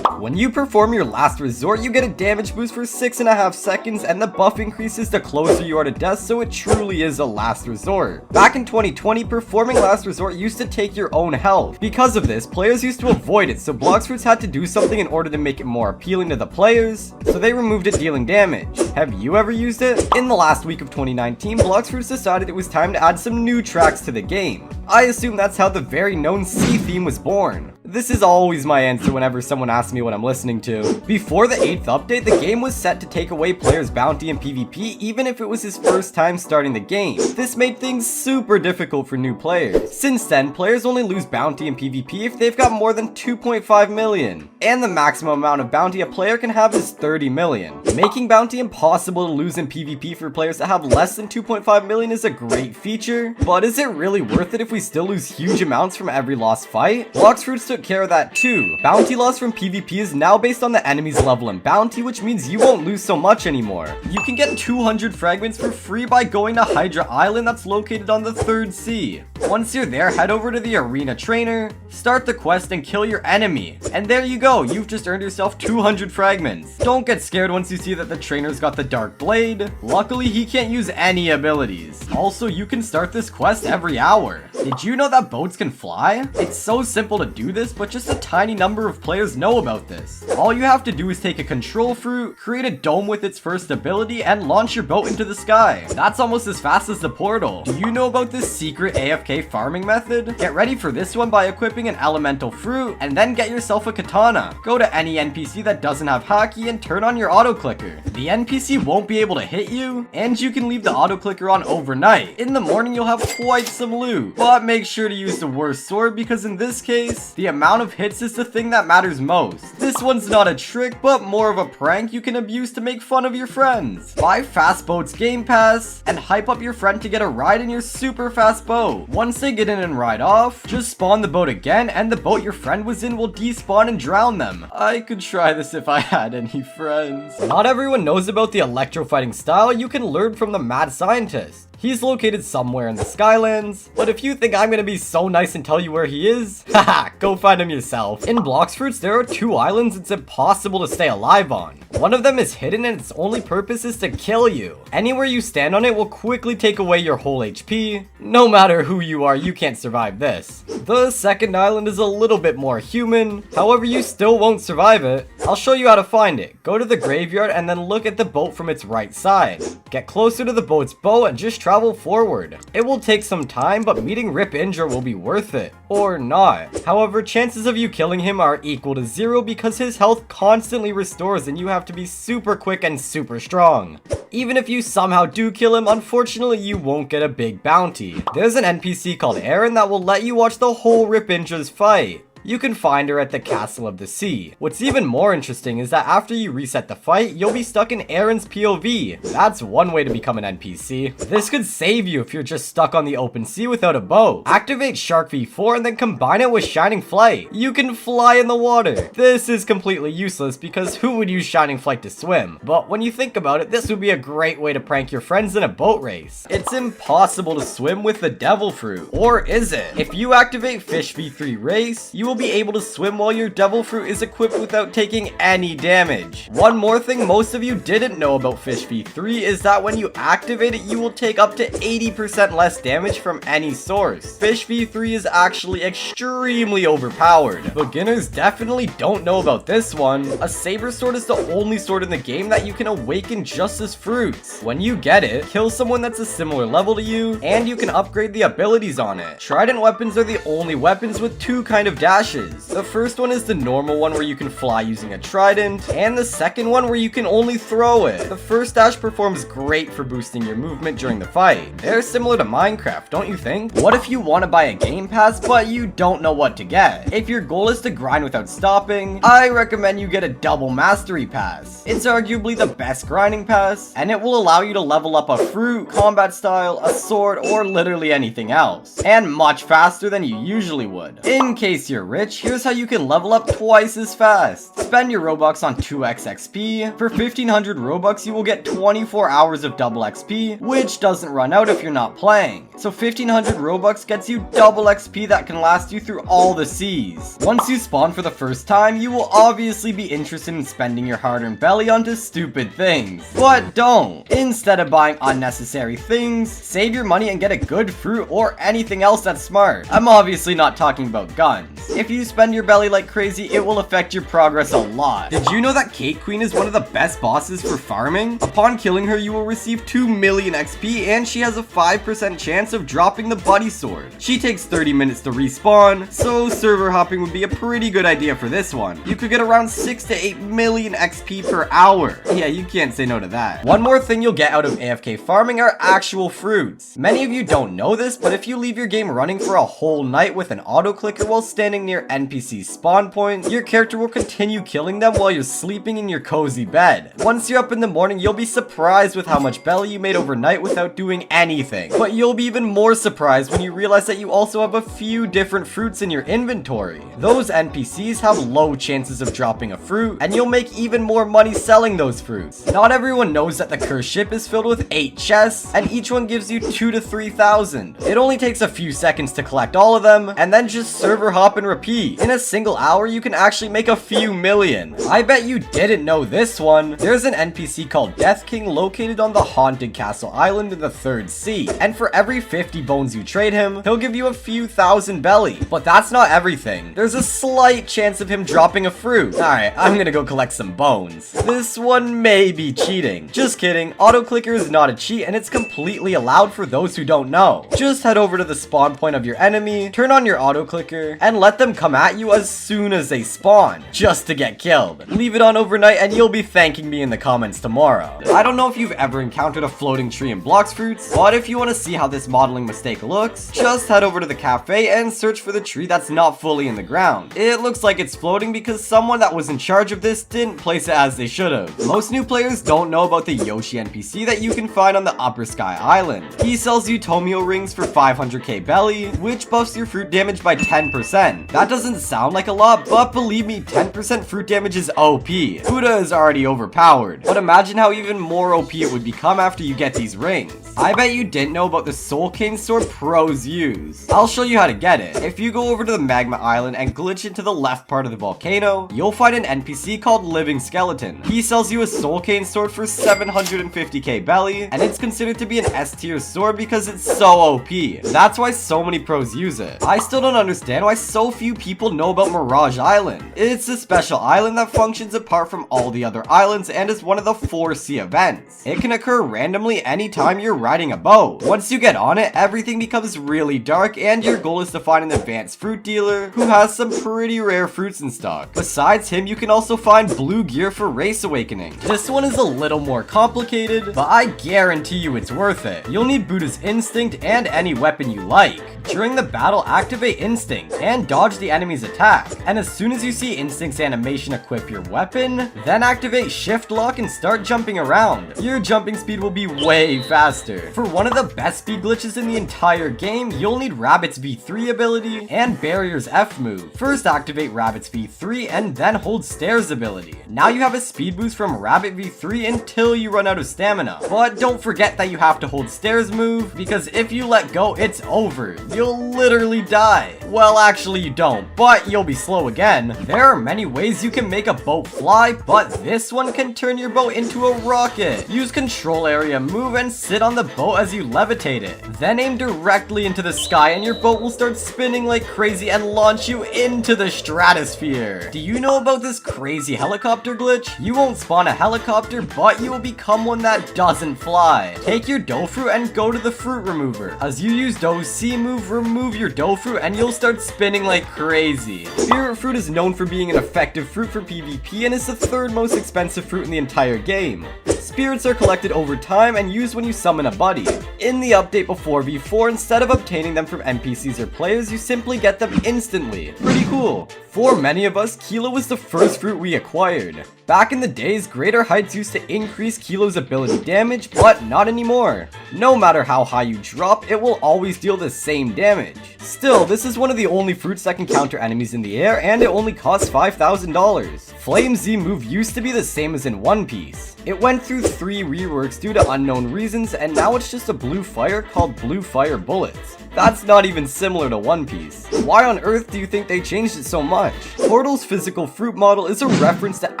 A: When you perform your last resort, you get a damage boost for 6.5 seconds, and the buff increases the closer you are to death, so it truly is a last resort. Back in 2020, performing last resort used to take your own health. Because of this, players used to avoid it, so Blox fruits had to do something in order to make it more appealing to the players, so they removed it dealing damage. Have you ever used it? In the last week of 2019, Blox fruits decided it was time to add some new tracks to the game. I assume that's how the very known sea theme was born. This is always my answer whenever someone asks me what I'm listening to. Before the 8th update, the game was set to take away players' bounty in PvP even if it was his first time starting the game. This made things super difficult for new players. Since then, players only lose bounty in PvP if they've got more than 2.5 million. And the maximum amount of bounty a player can have is 30 million. Making bounty impossible to lose in PvP for players that have less than 2.5 million is a great feature, but is it really worth it if we still lose huge amounts from every lost fight? Blox fruits took care of that too. Bounty loss from PvP is now based on the enemy's level and bounty, which means you won't lose so much anymore. You can get 200 fragments for free by going to Hydra Island that's located on the 3rd sea. Once you're there, head over to the arena trainer, start the quest and kill your enemy. And there you go, you've just earned yourself 200 fragments. Don't get scared once you see that the trainer's got the dark blade. Luckily, he can't use any abilities. Also, you can start this quest every hour. Did you know that boats can fly? It's so simple to do this, but just a tiny number of players know about this. All you have to do is take a control fruit, create a dome with its first ability, and launch your boat into the sky. That's almost as fast as the portal. Do you know about this secret AFK farming method? Get ready for this one by equipping an elemental fruit, and then get yourself a katana. Go to any NPC that doesn't have haki and turn on your auto clicker. The NPC won't be able to hit you, and you can leave the auto clicker on overnight. In the morning, you'll have quite some loot, but make sure to use the worst sword because in this case, the amount of hits is the thing that matters most. This one's not a trick, but more of a prank you can abuse to make fun of your friends. Buy Fast Boat's Game Pass, and hype up your friend to get a ride in your super fast boat. Once they get in and ride off, just spawn the boat again, and the boat your friend was in will despawn and drown them. I could try this if I had any friends. Not everyone knows about the electro fighting style you can learn from the mad scientist. He's located somewhere in the Skylands, but if you think I'm gonna be so nice and tell you where he is, haha, go find him yourself. In Blox fruits, there are 2 islands it's impossible to stay alive on. One of them is hidden and its only purpose is to kill you. Anywhere you stand on it will quickly take away your whole HP. No matter who you are, you can't survive this. The second island is a little bit more human, however you still won't survive it. I'll show you how to find it. Go to the graveyard and then look at the boat from its right side. Get closer to the boat's bow and just travel forward. It will take some time, but meeting Rip Indra will be worth it. Or not. However, chances of you killing him are equal to 0 because his health constantly restores and you have to be super quick and super strong. Even if you somehow do kill him, unfortunately you won't get a big bounty. There's an NPC called Aaron that will let you watch the whole Rip Indra's fight. You can find her at the Castle of the Sea. What's even more interesting is that after you reset the fight, you'll be stuck in Aaron's POV. That's one way to become an NPC. This could save you if you're just stuck on the open sea without a boat. Activate Shark V4 and then combine it with Shining Flight. You can fly in the water. This is completely useless because who would use Shining Flight to swim? But when you think about it, this would be a great way to prank your friends in a boat race. It's impossible to swim with the Devil Fruit. Or is it? If you activate Fish V3 Race, you will be able to swim while your Devil Fruit is equipped without taking any damage. One more thing most of you didn't know about Fish V3 is that when you activate it, you will take up to 80% less damage from any source. Fish V3 is actually extremely overpowered. Beginners definitely don't know about this one. A Saber Sword is the only sword in the game that you can awaken just as fruits. When you get it, kill someone that's a similar level to you, and you can upgrade the abilities on it. Trident weapons are the only weapons with two kind of dashes. The first one is the normal one where you can fly using a trident, and the second one where you can only throw it. The first dash performs great for boosting your movement during the fight. They're similar to Minecraft, don't you think? What if you want to buy a game pass but you don't know what to get? If your goal is to grind without stopping, I recommend you get a double mastery pass. It's arguably the best grinding pass, and it will allow you to level up a fruit, combat style, a sword, or literally anything else, and much faster than you usually would. In case you're rich, here's how you can level up twice as fast. Spend your Robux on 2x XP. For 1500 Robux, you will get 24 hours of double XP, which doesn't run out if you're not playing. So 1500 Robux gets you double XP that can last you through all the seas. Once you spawn for the first time, you will obviously be interested in spending your hard-earned belly onto stupid things. But don't. Instead of buying unnecessary things, save your money and get a good fruit or anything else that's smart. I'm obviously not talking about guns. If you spend your belly like crazy, it will affect your progress a lot. Did you know that Cake Queen is one of the best bosses for farming? Upon killing her, you will receive 2 million XP, and she has a 5% chance of dropping the Buddy Sword. She takes 30 minutes to respawn, so server hopping would be a pretty good idea for this one. You could get around 6 to 8 million XP per hour. Yeah, you can't say no to that. One more thing you'll get out of AFK farming are actual fruits. Many of you don't know this, but if you leave your game running for a whole night with an auto clicker while standing near NPC spawn points, your character will continue killing them while you're sleeping in your cozy bed. Once you're up in the morning, you'll be surprised with how much belly you made overnight without doing anything. But you'll be even more surprised when you realize that you also have a few different fruits in your inventory. Those NPCs have low chances of dropping a fruit, and you'll make even more money selling those fruits. Not everyone knows that the cursed ship is filled with 8 chests, and each one gives you 2 to 3,000. It only takes a few seconds to collect all of them, and then just server hop and repeat. In a single hour, you can actually make a few million. I bet you didn't know this one. There's an NPC called Death King located on the Haunted Castle Island in the 3rd sea, and for every 50 bones you trade him, he'll give you a few thousand belly. But that's not everything. There's a slight chance of him dropping a fruit. Alright, I'm gonna go collect some bones. This one may be cheating. Just kidding, auto clicker is not a cheat, and it's completely allowed for those who don't know. Just head over to the spawn point of your enemy, turn on your auto clicker, and let them come at you as soon as they spawn, just to get killed. Leave it on overnight and you'll be thanking me in the comments tomorrow. I don't know if you've ever encountered a floating tree in Blox Fruits, but if you want to see how this modeling mistake looks, just head over to the cafe and search for the tree that's not fully in the ground. It looks like it's floating because someone that was in charge of this didn't place it as they should have. Most new players don't know about the Yoshi NPC that you can find on the Upper Sky Island. He sells you Tomio rings for 500k belly, which buffs your fruit damage by 10%. That doesn't sound like a lot, but believe me, 10% fruit damage is OP. Buddha is already overpowered, but imagine how even more OP it would become after you get these rings. I bet you didn't know about the Soul Cane sword pros use. I'll show you how to get it. If you go over to the Magma Island and glitch into the left part of the volcano, you'll find an NPC called Living Skeleton. He sells you a Soul Cane sword for 750k belly, and it's considered to be an S tier sword because it's so OP. That's why so many pros use it. I still don't understand why so few people know about Mirage Island. It's a special island that functions apart from all the other islands and is one of the 4 sea events. It can occur randomly anytime you're riding a boat. Once you get on it, everything becomes really dark, and your goal is to find an advanced fruit dealer who has some pretty rare fruits in stock. Besides him, you can also find blue gear for Race Awakening. This one is a little more complicated, but I guarantee you it's worth it. You'll need Buddha's Instinct and any weapon you like. During the battle, activate Instinct and dodge the enemy's attack. And as soon as you see Instinct's animation equip your weapon, then activate Shift Lock and start jumping around. Your jumping speed will be way faster. For one of the best speed glitches in the entire game, you'll need Rabbit's V3 ability and Barrier's F move. First activate Rabbit's V3 and then hold Stairs ability. Now you have a speed boost from Rabbit V3 until you run out of stamina. But don't forget that you have to hold Stairs move, because if you let go, it's over. You'll literally die. Well, actually you don't, but you'll be slow again. There are many ways you can make a boat fly, but this one can turn your boat into a rocket. Use control area move and sit on the boat as you levitate it. Then aim directly into the sky and your boat will start spinning like crazy and launch you into the stratosphere. Do you know about this crazy helicopter glitch? You won't spawn a helicopter, but you will become one that doesn't fly. Take your dough fruit and go to the fruit remover. As you use dough C move, remove your dough fruit and you'll start spinning like crazy. Spirit fruit is known for being an effective fruit for PvP and is the third most expensive fruit in the entire game. Spirits are collected over time and used when you summon a buddy. In the update before V4, instead of obtaining them from NPCs or players, you simply get them instantly. Pretty cool. For many of us, Kilo was the first fruit we acquired. Back in the days, Greater Heights used to increase Kilo's ability damage, but not anymore. No matter how high you drop, it will always deal the same damage. Still, this is one of the only fruits that can counter enemies in the air, and it only costs $5,000. Flame Z move used to be the same as in One Piece. It went through 3 reworks due to unknown reasons, and now it's just a blue fire called Blue Fire Bullets. That's not even similar to One Piece. Why on earth do you think they changed it so much? Portal's physical fruit model is a reference to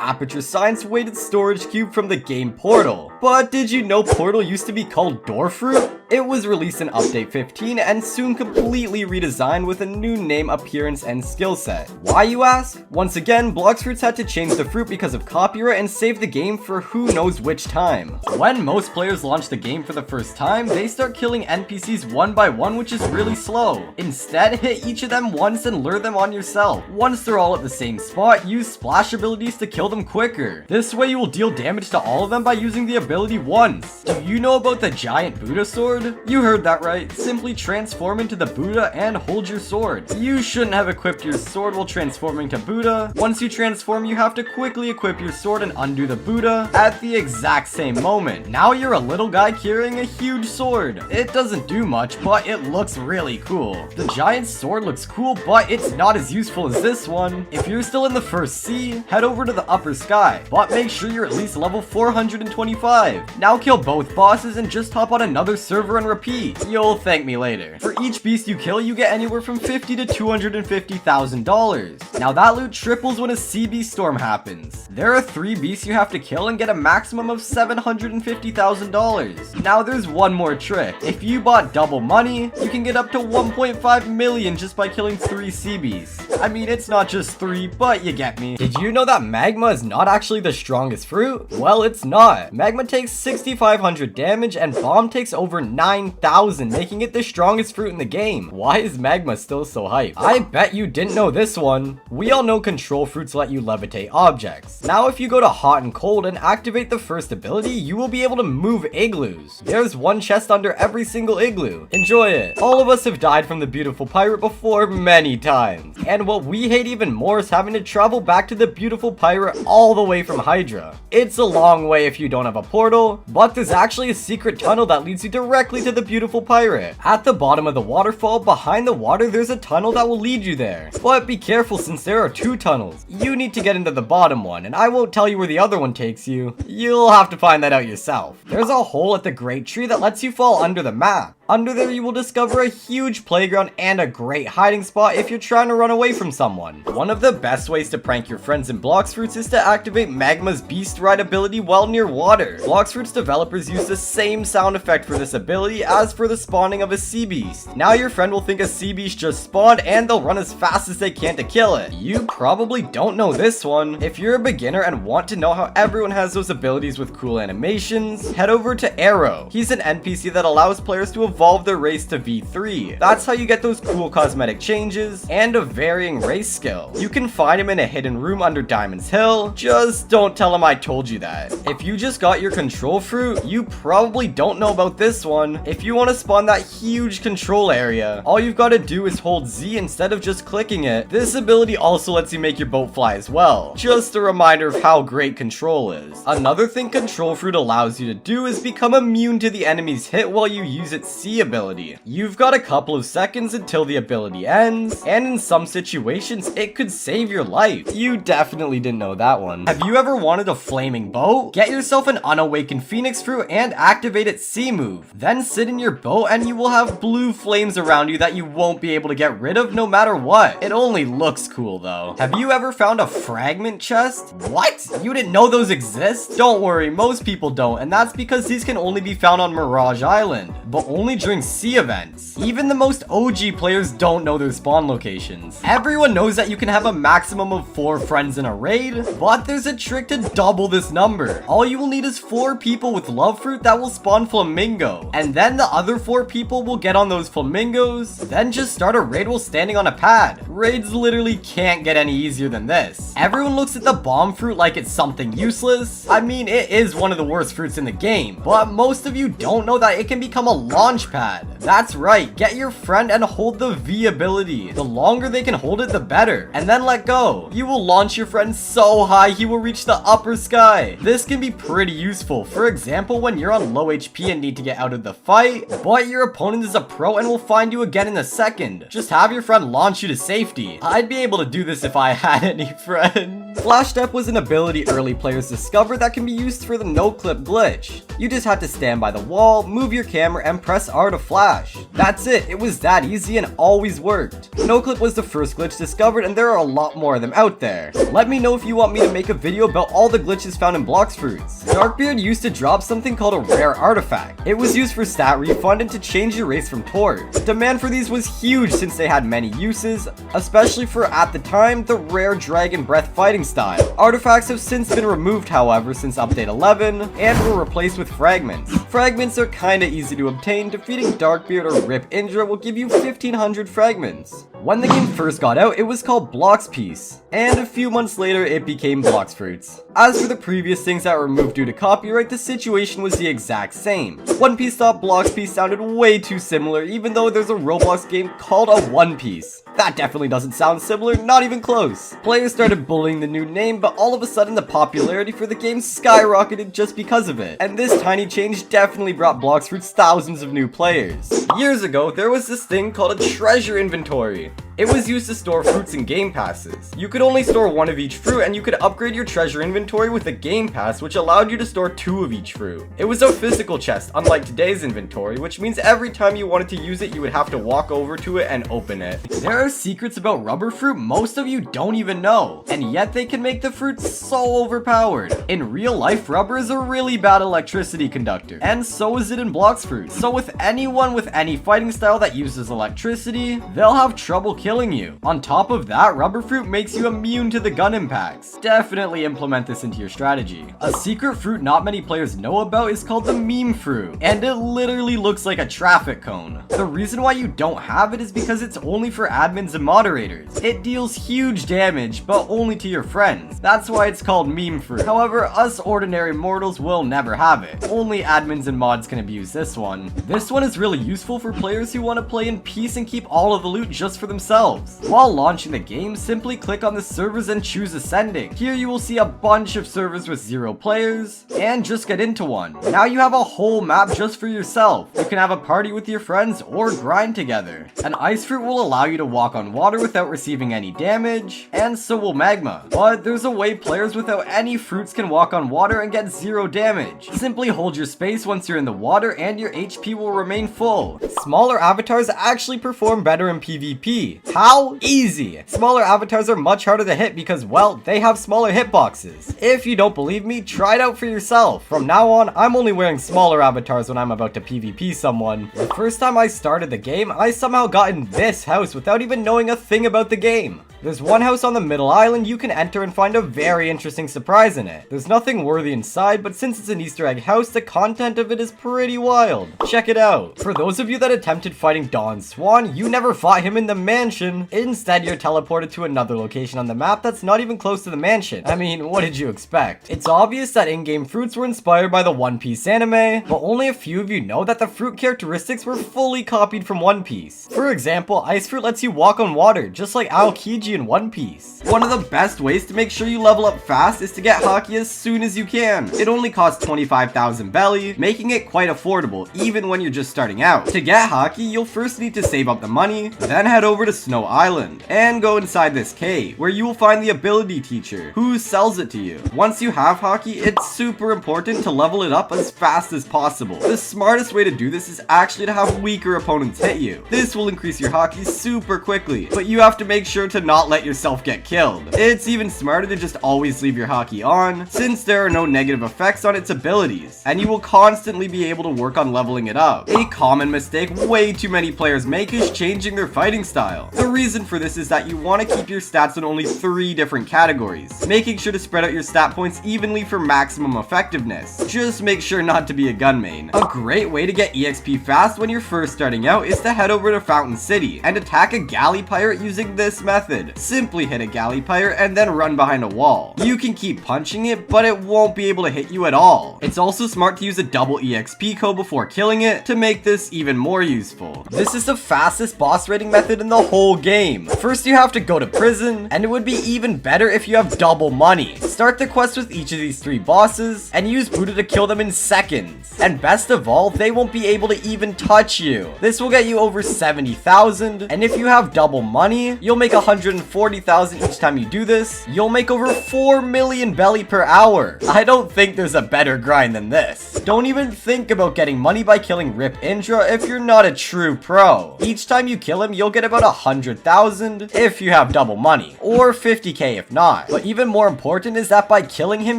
A: Aperture Science weighted storage cube from the game Portal. But did you know Portal used to be called Door Fruit? It was released in Update 15 and soon completely redesigned with a new name, appearance, and skill set. Why, you ask? Once again, Blox Fruits had to change the fruit because of copyright and save the game for who knows which time. When most players launch the game for the first time, they start killing NPCs one by one, which is really slow. Instead, hit each of them once and lure them on yourself. Once they're all at the same spot, use splash abilities to kill them quicker. This way you will deal damage to all of them by using the ability once. Do you know about the giant Buddha sword? You heard that right. Simply transform into the Buddha and hold your sword. You shouldn't have equipped your sword while transforming to Buddha. Once you transform, you have to quickly equip your sword and undo the Buddha at the exact same moment. Now you're a little guy carrying a huge sword. It doesn't do much, but it looks really cool. The giant sword looks cool, but it's not as useful as this one. If you're still in the first sea, head over to the upper sky, but make sure you're at least level 425. Now kill both bosses and just hop on another server and repeat. You'll thank me later. For each beast you kill, you get anywhere from $50,000 to $250,000. Now that loot triples when a sea beast storm happens. There are 3 beasts you have to kill and get a maximum of $750,000. Now there's one more trick. If you bought double money, you can get up to 1.5 million just by killing 3 sea beasts. I mean, it's not just 3, but you get me. Did you know that magma is not actually the strongest fruit? Well, it's not. Magma takes 6,500 damage and bomb takes over 9,000, making it the strongest fruit in the game. Why is magma still so hyped? I bet you didn't know this one. We all know control fruits let you levitate objects. Now if you go to hot and cold and activate the first ability, you will be able to move igloos. There's one chest under every single igloo. Enjoy it. All of us have died from the beautiful pirate before many times. And what we hate even more is having to travel back to the beautiful pirate all the way from Hydra. It's a long way if you don't have a portal, but there's actually a secret tunnel that leads you directly to the beautiful pirate. At the bottom of the waterfall, behind the water, there's a tunnel that will lead you there. But be careful since there are 2 tunnels. You need to get into the bottom one, and I won't tell you where the other one takes you. You'll have to find that out yourself. There's a hole at the Great Tree that lets you fall under the map. Under there, you will discover a huge playground and a great hiding spot if you're trying to run away from someone. One of the best ways to prank your friends in Blox Fruits is to activate Magma's Beast Ride ability while near water. Blox Fruits developers use the same sound effect for this ability as for the spawning of a sea beast. Now your friend will think a sea beast just spawned and they'll run as fast as they can to kill it. You probably don't know this one. If you're a beginner and want to know how everyone has those abilities with cool animations, head over to Arrow. He's an NPC that allows players to avoid evolve their race to V3. That's how you get those cool cosmetic changes and a varying race skill. You can find him in a hidden room under Diamond's Hill. Just don't tell him I told you that. If you just got your control fruit, you probably don't know about this one. If you want to spawn that huge control area, all you've got to do is hold Z instead of just clicking it. This ability also lets you make your boat fly as well. Just a reminder of how great control is. Another thing control fruit allows you to do is become immune to the enemy's hit while you use its C ability. You've got a couple of seconds until the ability ends, and in some situations it could save your life. You definitely didn't know that one. Have you ever wanted a flaming boat? Get yourself an unawakened phoenix fruit and activate its C move. Then sit in your boat and you will have blue flames around you that you won't be able to get rid of no matter what. It only looks cool though. Have you ever found a fragment chest? What? You didn't know those exist? Don't worry, most people don't, and that's because these can only be found on Mirage Island, but only during C events. Even the most OG players don't know their spawn locations. Everyone knows that you can have a maximum of 4 friends in a raid, but there's a trick to double this number. All you will need is 4 people with love fruit that will spawn flamingo, and then the other 4 people will get on those flamingos, then just start a raid while standing on a pad. Raids literally can't get any easier than this. Everyone looks at the bomb fruit like it's something useless. I mean, it is one of the worst fruits in the game, but most of you don't know that it can become a launch pad. That's right, get your friend and hold the V ability. The longer they can hold it, the better, and then let go. You will launch your friend so high he will reach the upper sky. This can be pretty useful. For example, when you're on low HP and need to get out of the fight, but your opponent is a pro and will find you again in a second. Just have your friend launch you to safety. I'd be able to do this if I had any friends. Flash Step was an ability early players discovered that can be used for the no clip glitch. You just had to stand by the wall, move your camera, and press R to flash. That's it. It was that easy and always worked. No clip was the first glitch discovered, and there are a lot more of them out there. Let me know if you want me to make a video about all the glitches found in Blox fruits. Darkbeard used to drop something called a rare artifact. It was used for stat refund and to change your race from Tord. Demand for these was huge since they had many uses, especially for, at the time, the rare Dragon Breath fighting style. Artifacts have since been removed, however, since update 11, and were replaced with fragments. Fragments are kinda easy to obtain. Defeating Darkbeard or Rip Indra will give you 1500 fragments. When the game first got out, it was called Blox Piece, and a few months later it became Blox Fruits. As for the previous things that were removed due to copyright, the situation was the exact same. One Piece thought Blox Piece sounded way too similar, even though there's a Roblox game called a One Piece. That definitely doesn't sound similar, not even close. Players started bullying the new name, but all of a sudden the popularity for the game skyrocketed just because of it. And this tiny change definitely brought Blox Fruits thousands of new players. Years ago, there was this thing called a treasure inventory. It was used to store fruits and game passes. You could only store 1 of each fruit, and you could upgrade your treasure inventory with a game pass, which allowed you to store 2 of each fruit. It was a physical chest, unlike today's inventory, which means every time you wanted to use it, you would have to walk over to it and open it. There are secrets about rubber fruit most of you don't even know, and yet they can make the fruit so overpowered. In real life, rubber is a really bad electricity conductor, and so is it in Blox fruit. So with anyone with any fighting style that uses electricity, they'll have trouble killing you. On top of that, rubber fruit makes you immune to the gun impacts. Definitely implement this into your strategy. A secret fruit not many players know about is called the meme fruit, and it literally looks like a traffic cone. The reason why you don't have it is because it's only for admins and moderators. It deals huge damage, but only to your friends. That's why it's called meme fruit. However, us ordinary mortals will never have it. Only admins and mods can abuse this one. This one is really useful for players who want to play in peace and keep all of the loot just for themselves. While launching the game, simply click on the servers and choose ascending. Here you will see a bunch of servers with 0 players, and just get into one. Now you have a whole map just for yourself. You can have a party with your friends or grind together. An ice fruit will allow you to walk on water without receiving any damage, and so will magma. But there's a way players without any fruits can walk on water and get 0 damage. Simply hold your space once you're in the water and your HP will remain full. Smaller avatars actually perform better in PvP. How? Easy! Smaller avatars are much harder to hit because, well, they have smaller hitboxes. If you don't believe me, try it out for yourself. From now on, I'm only wearing smaller avatars when I'm about to PvP someone. The first time I started the game, I somehow got in this house without even knowing a thing about the game. There's one house on the middle island you can enter and find a very interesting surprise in it. There's nothing worthy inside, but since it's an Easter egg house, the content of it is pretty wild. Check it out. For those of you that attempted fighting Don Swan, you never fought him in the mansion. Instead, you're teleported to another location on the map that's not even close to the mansion. I mean, what did you expect? It's obvious that in-game fruits were inspired by the One Piece anime, but only a few of you know that the fruit characteristics were fully copied from One Piece. For example, Ice Fruit lets you walk on water, just like Aokiji in One Piece. One of the best ways to make sure you level up fast is to get Haki as soon as you can. It only costs 25,000 belly, making it quite affordable, even when you're just starting out. To get Haki, you'll first need to save up the money, then head over to Snow Island, and go inside this cave, where you will find the ability teacher, who sells it to you. Once you have Haki, it's super important to level it up as fast as possible. The smartest way to do this is actually to have weaker opponents hit you. This will increase your Haki super quickly, but you have to make sure to not let yourself get killed. It's even smarter to just always leave your Haki on, since there are no negative effects on its abilities, and you will constantly be able to work on leveling it up. A common mistake way too many players make is changing their fighting style. The reason for this is that you want to keep your stats in only 3 different categories, making sure to spread out your stat points evenly for maximum effectiveness. Just make sure not to be a gun main. A great way to get EXP fast when you're first starting out is to head over to Fountain City and attack a galley pirate using this method. Simply hit a galley pirate and then run behind a wall. You can keep punching it, but it won't be able to hit you at all. It's also smart to use a double EXP code before killing it to make this even more useful. This is the fastest boss raiding method in the whole game. First, you have to go to prison, and it would be even better if you have double money. Start the quest with each of these 3 bosses, and use Buddha to kill them in seconds. And best of all, they won't be able to even touch you. This will get you over 70,000, and if you have double money, you'll make 140,000 each time you do this. You'll make over 4 million belly per hour. I don't think there's a better grind than this. Don't even think about getting money by killing Rip Indra if you're not a true pro. Each time you kill him, you'll get about 100,000 if you have double money, or 50k if not. But even more important is that by killing him,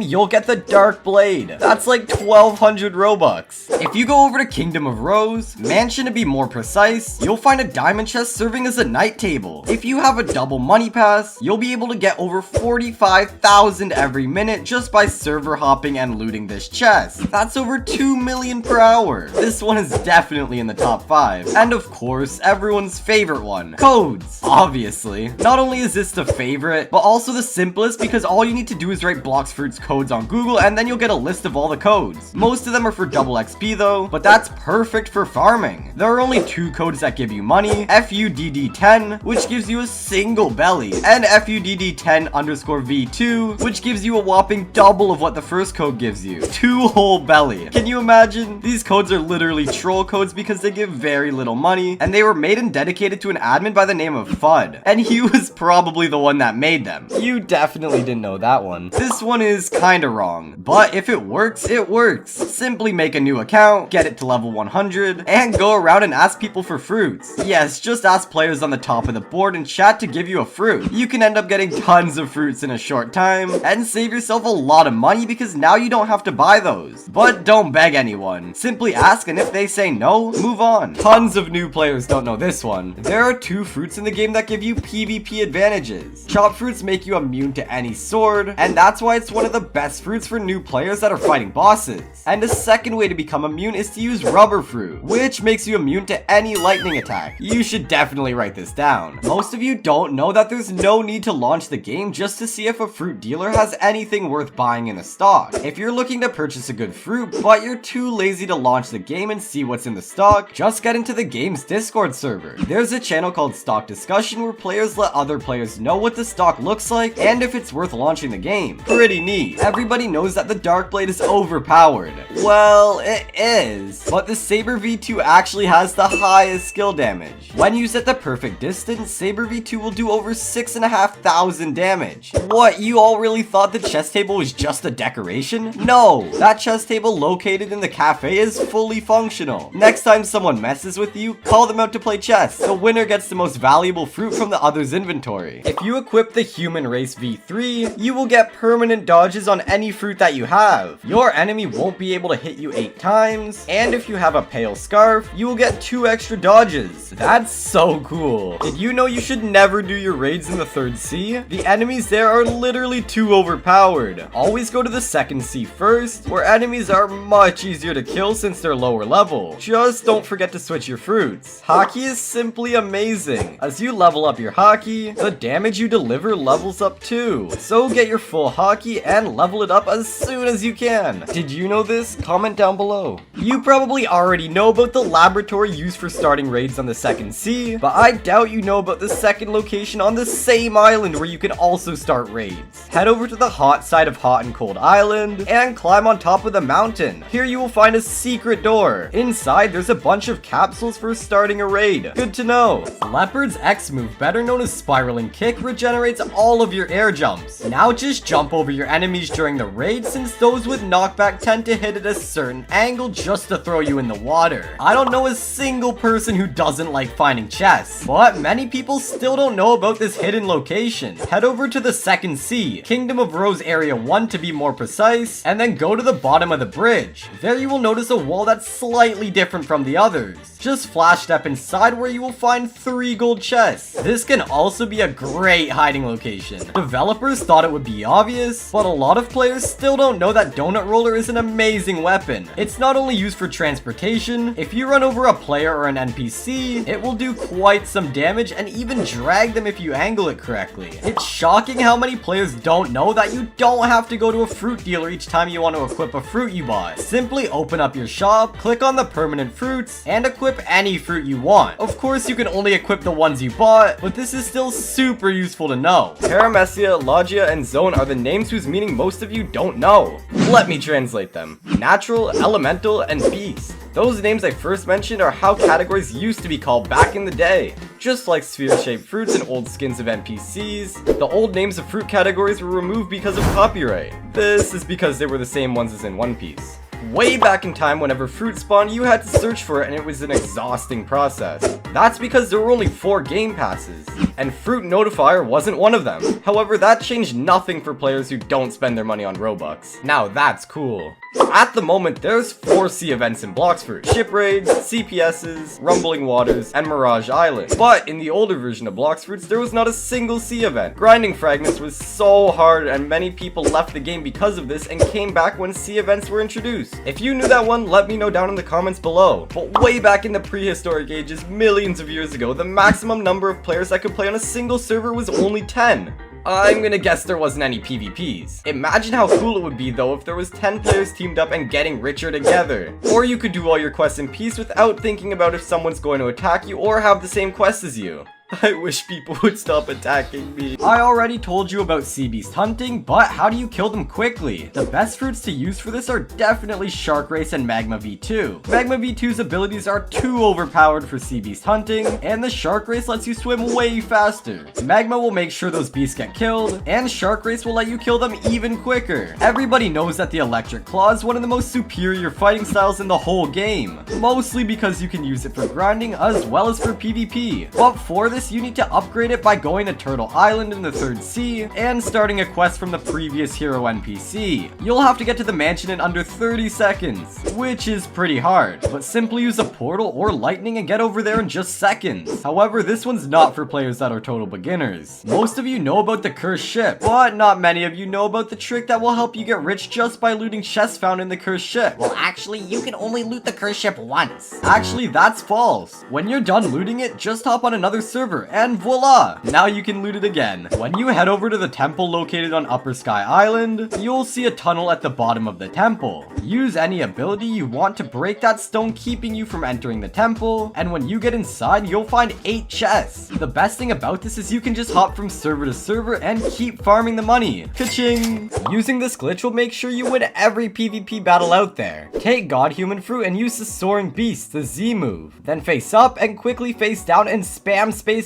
A: you'll get the Dark Blade. That's like 1200 Robux. If you go over to Kingdom of Rose, Mansion to be more precise, you'll find a diamond chest serving as a night table. If you have a double money pass, you'll be able to get over 45,000 every minute just by server hopping and looting this chest. That's over 2 million per hour. This one is definitely in the top 5. And of course, everyone's favorite one, codes. Obviously. Not only is this the favorite, but also the simplest because all you need to do is write Blox Fruits codes on Google and then you'll get a list of all the codes. Most of them are for double XP though, but that's perfect for farming. There are only 2 codes that give you money, FUDD10, which gives you a single belly, and FUDD10_V2, which gives you a whopping double of what the first code gives you, 2 whole belly. Can you imagine? These codes are literally troll codes because they give very little money, and they were made and dedicated to an admin by the name of FUD, and he was probably the one that made them. You definitely didn't know that one. This one is kinda wrong, but if it works, it works. Simply make a new account, get it to level 100, and go around and ask people for fruits. Yes, just ask players on the top of the board in chat to give you a fruit. You can end up getting tons of fruits in a short time, and save yourself a lot of money because now you don't have to buy those. But don't beg anyone. Simply ask, and if they say no, move on. Tons of new players don't know this one. There are 2 fruits in the game that give you PvP advantages. Chop fruits make you immune to any sword, and that's why it's one of the best fruits for new players that are fighting bosses. And the second way to become immune is to use rubber fruit, which makes you immune to any lightning attack. You should definitely write this down. Most of you don't know that there's no need to launch the game just to see if a fruit dealer has anything worth buying in the stock. If you're looking to purchase a good fruit, but you're too lazy to launch the game and see what's in the stock, just get into the game's Discord server. There's a channel called Stock Discussion where players let other players know what the stock looks like and if it's worth launching the game. Pretty neat. Everybody knows that the Dark Blade is overpowered. Well, it is, but the Saber V2 actually has the highest skill damage. When used at the perfect distance, Saber V2 will do over 6,500 damage. What, you all really thought the chess table was just a decoration? No, that chess table located in the cafe is fully functional. Next time someone messes with you, call them out to play chess. The winner gets the most valuable fruit from the other's inventory. If you equip the Human Race V3, you will get permanent dodges on any fruit that you have. Your enemy won't be able to hit you 8 times, and if you have a pale scarf, you will get 2 extra dodges. That's so cool. Did you know you should never do your your raids in the 3rd sea, the enemies there are literally too overpowered. Always go to the 2nd sea first, where enemies are much easier to kill since they're lower level. Just don't forget to switch your fruits. Hockey is simply amazing. As you level up your hockey, the damage you deliver levels up too. So get your full hockey and level it up as soon as you can. Did you know this? Comment down below. You probably already know about the laboratory used for starting raids on the 2nd sea, but I doubt you know about the 2nd location on the same island where you can also start raids. Head over to the hot side of Hot and Cold Island and climb on top of the mountain. Here you will find a secret door. Inside there's a bunch of capsules for starting a raid. Good to know. Leopard's X move, better known as Spiraling Kick, regenerates all of your air jumps. Now just jump over your enemies during the raid, since those with knockback tend to hit at a certain angle just to throw you in the water. I don't know a single person who doesn't like finding chests, but many people still don't know about this hidden location. Head over to the 2nd sea, Kingdom of Rose Area 1 to be more precise, and then go to the bottom of the bridge. There you will notice a wall that's slightly different from the others. Just flash step inside where you will find 3 gold chests. This can also be a great hiding location. Developers thought it would be obvious, but a lot of players still don't know that Donut Roller is an amazing weapon. It's not only used for transportation. If you run over a player or an NPC, it will do quite some damage and even drag them if you angle it correctly. It's shocking how many players don't know that you don't have to go to a fruit dealer each time you want to equip a fruit you bought. Simply open up your shop, click on the permanent fruits, and equip any fruit you want. Of course, you can only equip the ones you bought, but this is still super useful to know. Paramecia, Logia, and Zone are the names whose meaning most of you don't know. Let me translate them. Natural, Elemental, and Beast. Those names I first mentioned are how categories used to be called back in the day. Just like sphere-shaped fruits and old skins of NPCs, the old names of fruit categories were removed because of copyright. This is because they were the same ones as in One Piece. Way back in time, whenever fruit spawned, you had to search for it and it was an exhausting process. That's because there were only 4 game passes, and Fruit Notifier wasn't one of them. However, that changed nothing for players who don't spend their money on Robux. Now that's cool. At the moment, there's 4 sea events in Blox Fruit: Ship Raids, CPSs, Rumbling Waters, and Mirage Island. But in the older version of Blox Fruits, there was not a single sea event. Grinding fragments was so hard, and many people left the game because of this and came back when sea events were introduced. If you knew that one, let me know down in the comments below. But way back in the prehistoric ages, millions of years ago, the maximum number of players that could play on a single server was only 10. I'm gonna guess there wasn't any PvPs. Imagine how cool it would be though if there was 10 players teamed up and getting richer together. Or you could do all your quests in peace without thinking about if someone's going to attack you or have the same quest as you. I wish people would stop attacking me. I already told you about sea beast hunting, but how do you kill them quickly? The best fruits to use for this are definitely Shark Race and Magma V2. Magma V2's abilities are too overpowered for sea beast hunting, and the Shark Race lets you swim way faster. Magma will make sure those beasts get killed, and Shark Race will let you kill them even quicker. Everybody knows that the Electric Claw is one of the most superior fighting styles in the whole game, mostly because you can use it for grinding as well as for PvP. But for this, you need to upgrade it by going to Turtle Island in the 3rd sea and starting a quest from the previous hero NPC. You'll have to get to the mansion in under 30 seconds, which is pretty hard, but simply use a portal or lightning and get over there in just seconds. However, this one's not for players that are total beginners. Most of you know about the cursed ship, but not many of you know about the trick that will help you get rich just by looting chests found in the cursed ship.
B: Well, actually, you can only loot the cursed ship once.
A: Actually, that's false. When you're done looting it, just hop on another server and voila! Now you can loot it again. When you head over to the temple located on Upper Sky Island, you'll see a tunnel at the bottom of the temple. Use any ability you want to break that stone keeping you from entering the temple, and when you get inside, you'll find 8 chests. The best thing about this is you can just hop from server to server and keep farming the money. Ka-ching! Using this glitch will make sure you win every PvP battle out there. Take God Human Fruit and use the Soaring Beast, the Z move. Then face up and quickly face down and spam spacebar.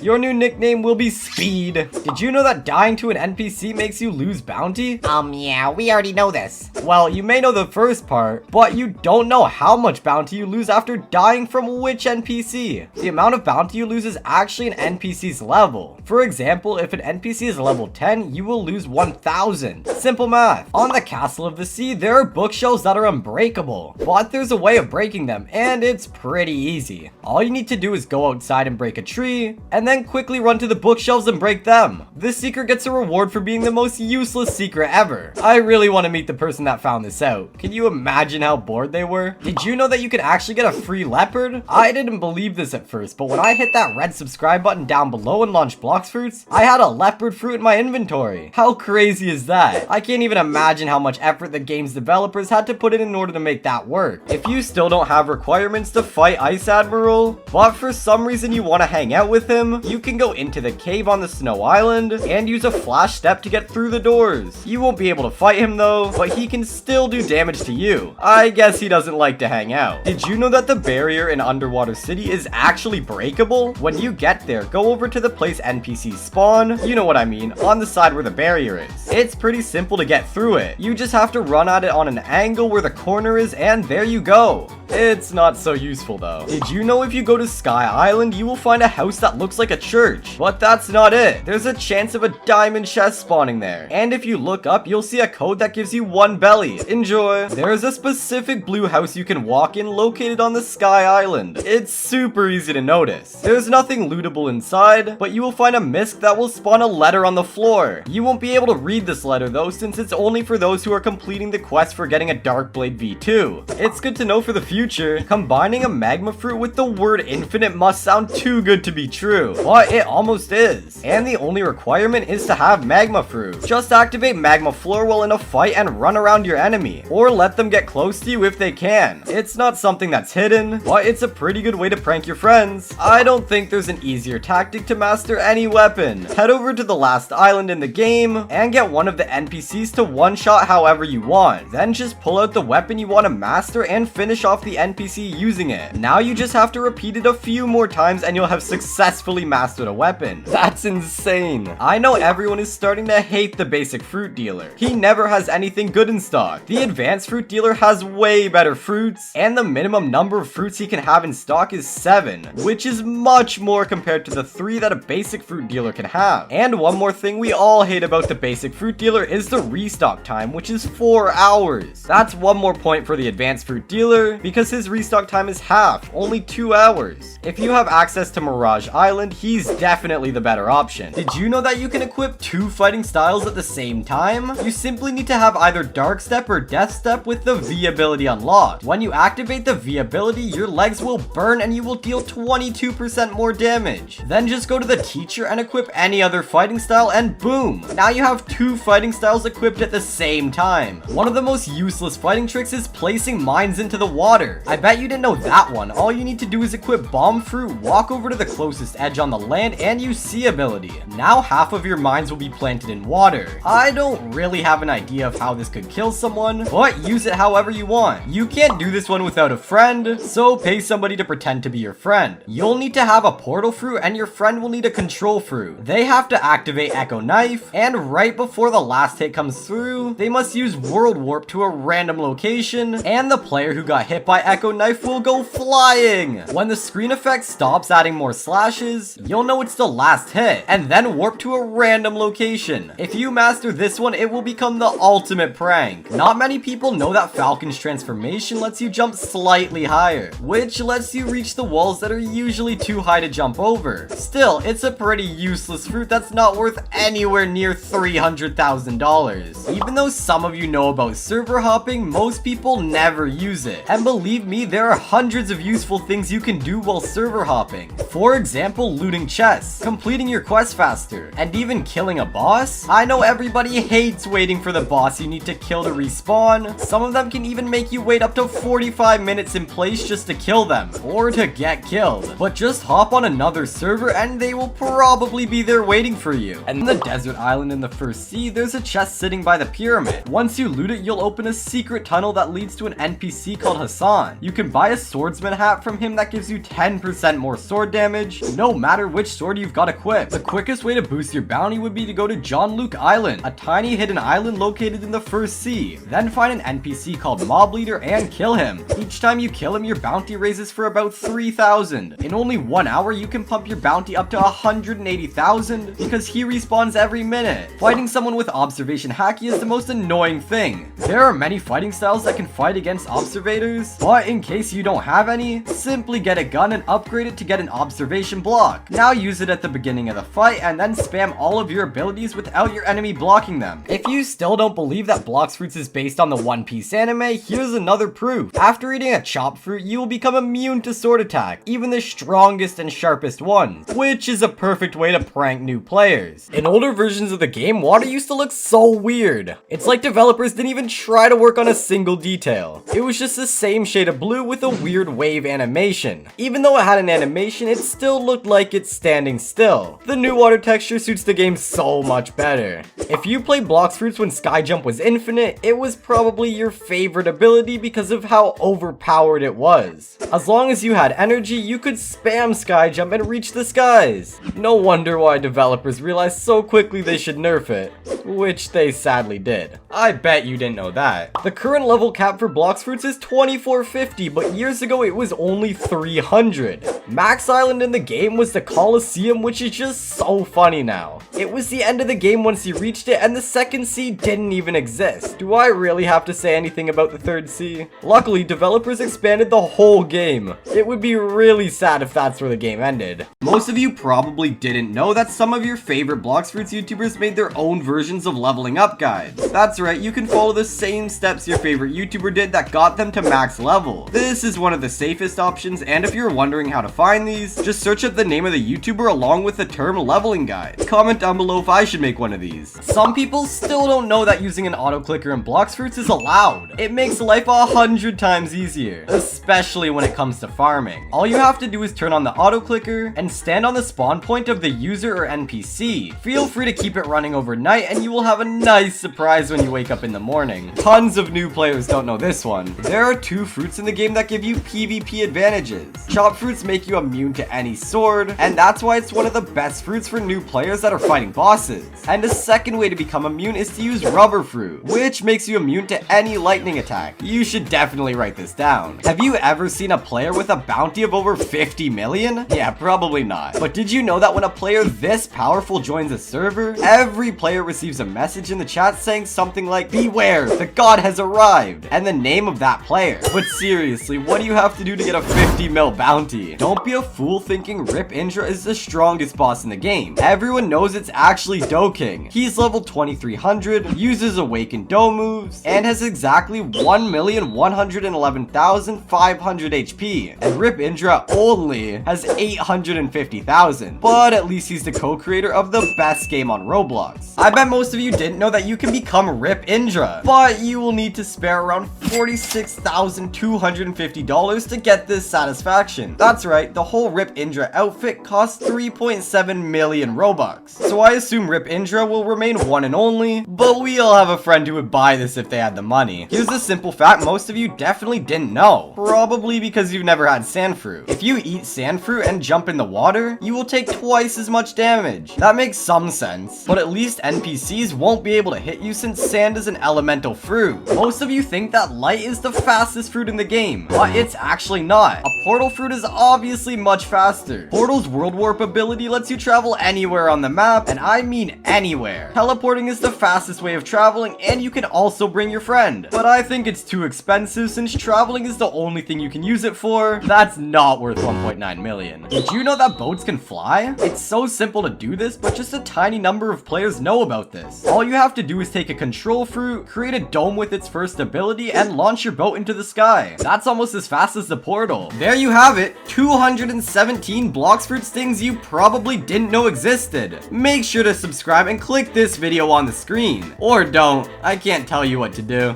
A: Your new nickname will be Speed. Did you know that dying to an NPC makes you lose bounty?
B: Yeah, we already know this.
A: Well, you may know the first part, but you don't know how much bounty you lose after dying from which NPC. The amount of bounty you lose is actually an NPC's level. For example, if an NPC is level 10, you will lose 1,000. Simple math. On the Castle of the Sea, there are bookshelves that are unbreakable, but there's a way of breaking them, and it's pretty easy. All you need to do is go outside and break a tree tree, and then quickly run to the bookshelves and break them. This secret gets a reward for being the most useless secret ever. I really want to meet the person that found this out. Can you imagine how bored they were? Did you know that you could actually get a free leopard? I didn't believe this at first, but when I hit that red subscribe button down below and launched Blox fruits, I had a leopard fruit in my inventory. How crazy is that? I can't even imagine how much effort the game's developers had to put in order to make that work. If you still don't have requirements to fight Ice Admiral, but for some reason you want to hang out with him, you can go into the cave on the Snow Island and use a flash step to get through the doors. You won't be able to fight him though, but he can still do damage to you. I guess he doesn't like to hang out. Did you know that the barrier in Underwater City is actually breakable? When you get there, go over to the place NPCs spawn, you know what I mean, on the side where the barrier is. It's pretty simple to get through it. You just have to run at it on an angle where the corner is, and there you go. It's not so useful though. Did you know if you go to Sky Island, you will find a house that looks like a church? But that's not it. There's a chance of a diamond chest spawning there. And if you look up, you'll see a code that gives you 1 belly. Enjoy. There's a specific blue house you can walk in located on the Sky Island. It's super easy to notice. There's nothing lootable inside, but you will find a misc that will spawn a letter on the floor. You won't be able to read this letter though, since it's only for those who are completing the quest for getting a Darkblade V2. It's good to know for the future. Combining a magma fruit with the word infinite must sound too good to be true, but it almost is. And the only requirement is to have magma fruit. Just activate magma floor while in a fight and run around your enemy, or let them get close to you if they can. It's not something that's hidden, but it's a pretty good way to prank your friends. I don't think there's an easier tactic to master any weapon. Head over to the last island in the game and get one of the NPCs to one-shot however you want. Then just pull out the weapon you want to master and finish off the NPC using it. Now you just have to repeat it a few more times and you'll have successfully mastered a weapon. That's insane. I know everyone is starting to hate the basic fruit dealer. He never has anything good in stock. The advanced fruit dealer has way better fruits, and the minimum number of fruits he can have in stock is 7, which is much more compared to the 3 that a basic fruit dealer can have. And one more thing we all hate about the basic fruit dealer is the restock time, which is 4 hours. That's one more point for the advanced fruit dealer, because his restock time is half, only 2 hours. If you have access to Mirage Island, he's definitely the better option. Did you know that you can equip 2 fighting styles at the same time? You simply need to have either Dark Step or Death Step with the V ability unlocked. When you activate the V ability, your legs will burn and you will deal 22% more damage. Then just go to the teacher and equip any other fighting style and boom! Now you have 2 fighting styles equipped at the same time. One of the most useless fighting tricks is placing mines into the water. I bet you didn't know that one. All you need to do is equip Bomb Fruit, walk over to the closest edge on the land, and use C ability. Now half of your mines will be planted in water. I don't really have an idea of how this could kill someone, but use it however you want. You can't do this one without a friend, so pay somebody to pretend to be your friend. You'll need to have a portal fruit and your friend will need a control fruit. They have to activate Echo Knife, and right before the last hit comes through, they must use World Warp to a random location, and the player who got hit by Echo Knife will go flying. When the screen effect stops adding more slashes, you'll know it's the last hit, and then warp to a random location. If you master this one, it will become the ultimate prank. Not many people know that Falcon's transformation lets you jump slightly higher, which lets you reach the walls that are usually too high to jump over. Still, it's a pretty useless fruit that's not worth anywhere near $300,000. Even though some of you know about server hopping, most people never use it. And believe me, there are hundreds of useful things you can do while server hopping. For example, looting chests, completing your quest faster, and even killing a boss. I know everybody hates waiting for the boss you need to kill to respawn. Some of them can even make you wait up to 45 minutes in place just to kill them, or to get killed. But just hop on another server and they will probably be there waiting for you. And on the desert island in the first sea, there's a chest sitting by the pyramid. Once you loot it, you'll open a secret tunnel that leads to an NPC called Hassan. You can buy a swordsman hat from him that gives you 10% more sword damage, no matter which sword you've got equipped. The quickest way to boost your bounty would be to go to John Luke Island, a tiny hidden island located in the first sea. Then find an NPC called Mob Leader and kill him. Each time you kill him, your bounty raises for about 3,000. In only 1 hour, you can pump your bounty up to 180,000 because he respawns every minute. Fighting some someone with observation haki is the most annoying thing. There are many fighting styles that can fight against observators, but in case you don't have any, simply get a gun and upgrade it to get an observation block. Now use it at the beginning of the fight and then spam all of your abilities without your enemy blocking them. If you still don't believe that Blox Fruits is based on the One Piece anime, here's another proof. After eating a chopped fruit, you will become immune to sword attack, even the strongest and sharpest ones, which is a perfect way to prank new players. In older versions of the game, water used to look so weird. It's like developers didn't even try to work on a single detail. It was just the same shade of blue with a weird wave animation. Even though it had an animation, it still looked like it's standing still. The new water texture suits the game so much better. If you played Blox Fruits when Sky Jump was infinite, it was probably your favorite ability because of how overpowered it was. As long as you had energy, you could spam Sky Jump and reach the skies. No wonder why developers realized so quickly they should nerf it, which they sadly did. I bet you didn't know that. The current level cap for Blox Fruits is 2450, but years ago it was only 300. Max Island in the game was the Coliseum, which is just so funny now. It was the end of the game once you reached it, and the second sea didn't even exist. Do I really have to say anything about the third sea? Luckily, developers expanded the whole game. It would be really sad if that's where the game ended. Most of you probably didn't know that some of your favorite Blox Fruits YouTubers made their own versions of leveling up guides. That's right, you can follow the same steps your favorite YouTuber did that got them to max level. This is one of the safest options, and if you're wondering how to find these, just search up the name of the YouTuber along with the term leveling guide. Comment down below if I should make one of these. Some people still don't know that using an auto clicker in Blox Fruits is allowed. It makes life 100 times easier, especially when it comes to farming. All you have to do is turn on the auto clicker and stand on the spawn point of the user or NPC. Feel free to keep it running overnight and you will have a nice surprise when you wake up in the morning. Tons of new players don't know this one. There are 2 fruits in the game that give you PvP advantages. Chopped fruits make you immune to any sword, and that's why it's one of the best fruits for new players that are fighting bosses. And a second way to become immune is to use rubber fruit, which makes you immune to any lightning attack. You should definitely write this down. Have you ever seen a player with a bounty of over 50 million? Yeah, probably not. But did you know that when a player this powerful joins a server, every player receives a message in the chat saying something like, "Beware, the god has arrived," and the name of that player? But seriously, what do you have to do to get a 50 mil bounty? Don't be a fool thinking Rip Indra is the strongest boss in the game. Everyone knows it's actually King. He's level 2300, uses Awakened Doe moves, and has exactly 1,111,500 HP. And Rip Indra only has 850,000. But at least he's the co-creator of the best game on Roblox. I bet most of you didn't know that you can become Rip Indra, but you will need to spare around $46,250 to get this satisfaction. That's right, the whole Rip Indra outfit costs 3.7 million Robux. So I assume Rip Indra will remain one and only, but we all have a friend who would buy this if they had the money. Here's a simple fact most of you definitely didn't know, probably because you've never had sand fruit. If you eat sand fruit and jump in the water, you will take twice as much damage. That makes some sense, but at least NPCs won't be able to hit you since sand is an elemental fruit. Most of you think that light is the fastest fruit in the game, but it's actually not. A portal fruit is obviously much faster. Portal's world warp ability lets you travel anywhere on the map, and I mean anywhere. Teleporting is the fastest way of traveling, and you can also bring your friend. But I think it's too expensive since traveling is the only thing you can use it for. That's not worth 1.9 million. Did you know that boats can fly? It's so simple to do this, but just a tiny number of players know about this. All you have to do is take a control fruit, create a dome with its first ability, and launch your boat into the sky. That's almost as fast as the portal. There you have it, 217 Blox Fruits things you probably didn't know existed. Make sure to subscribe and click this video on the screen. Or don't, I can't tell you what to do.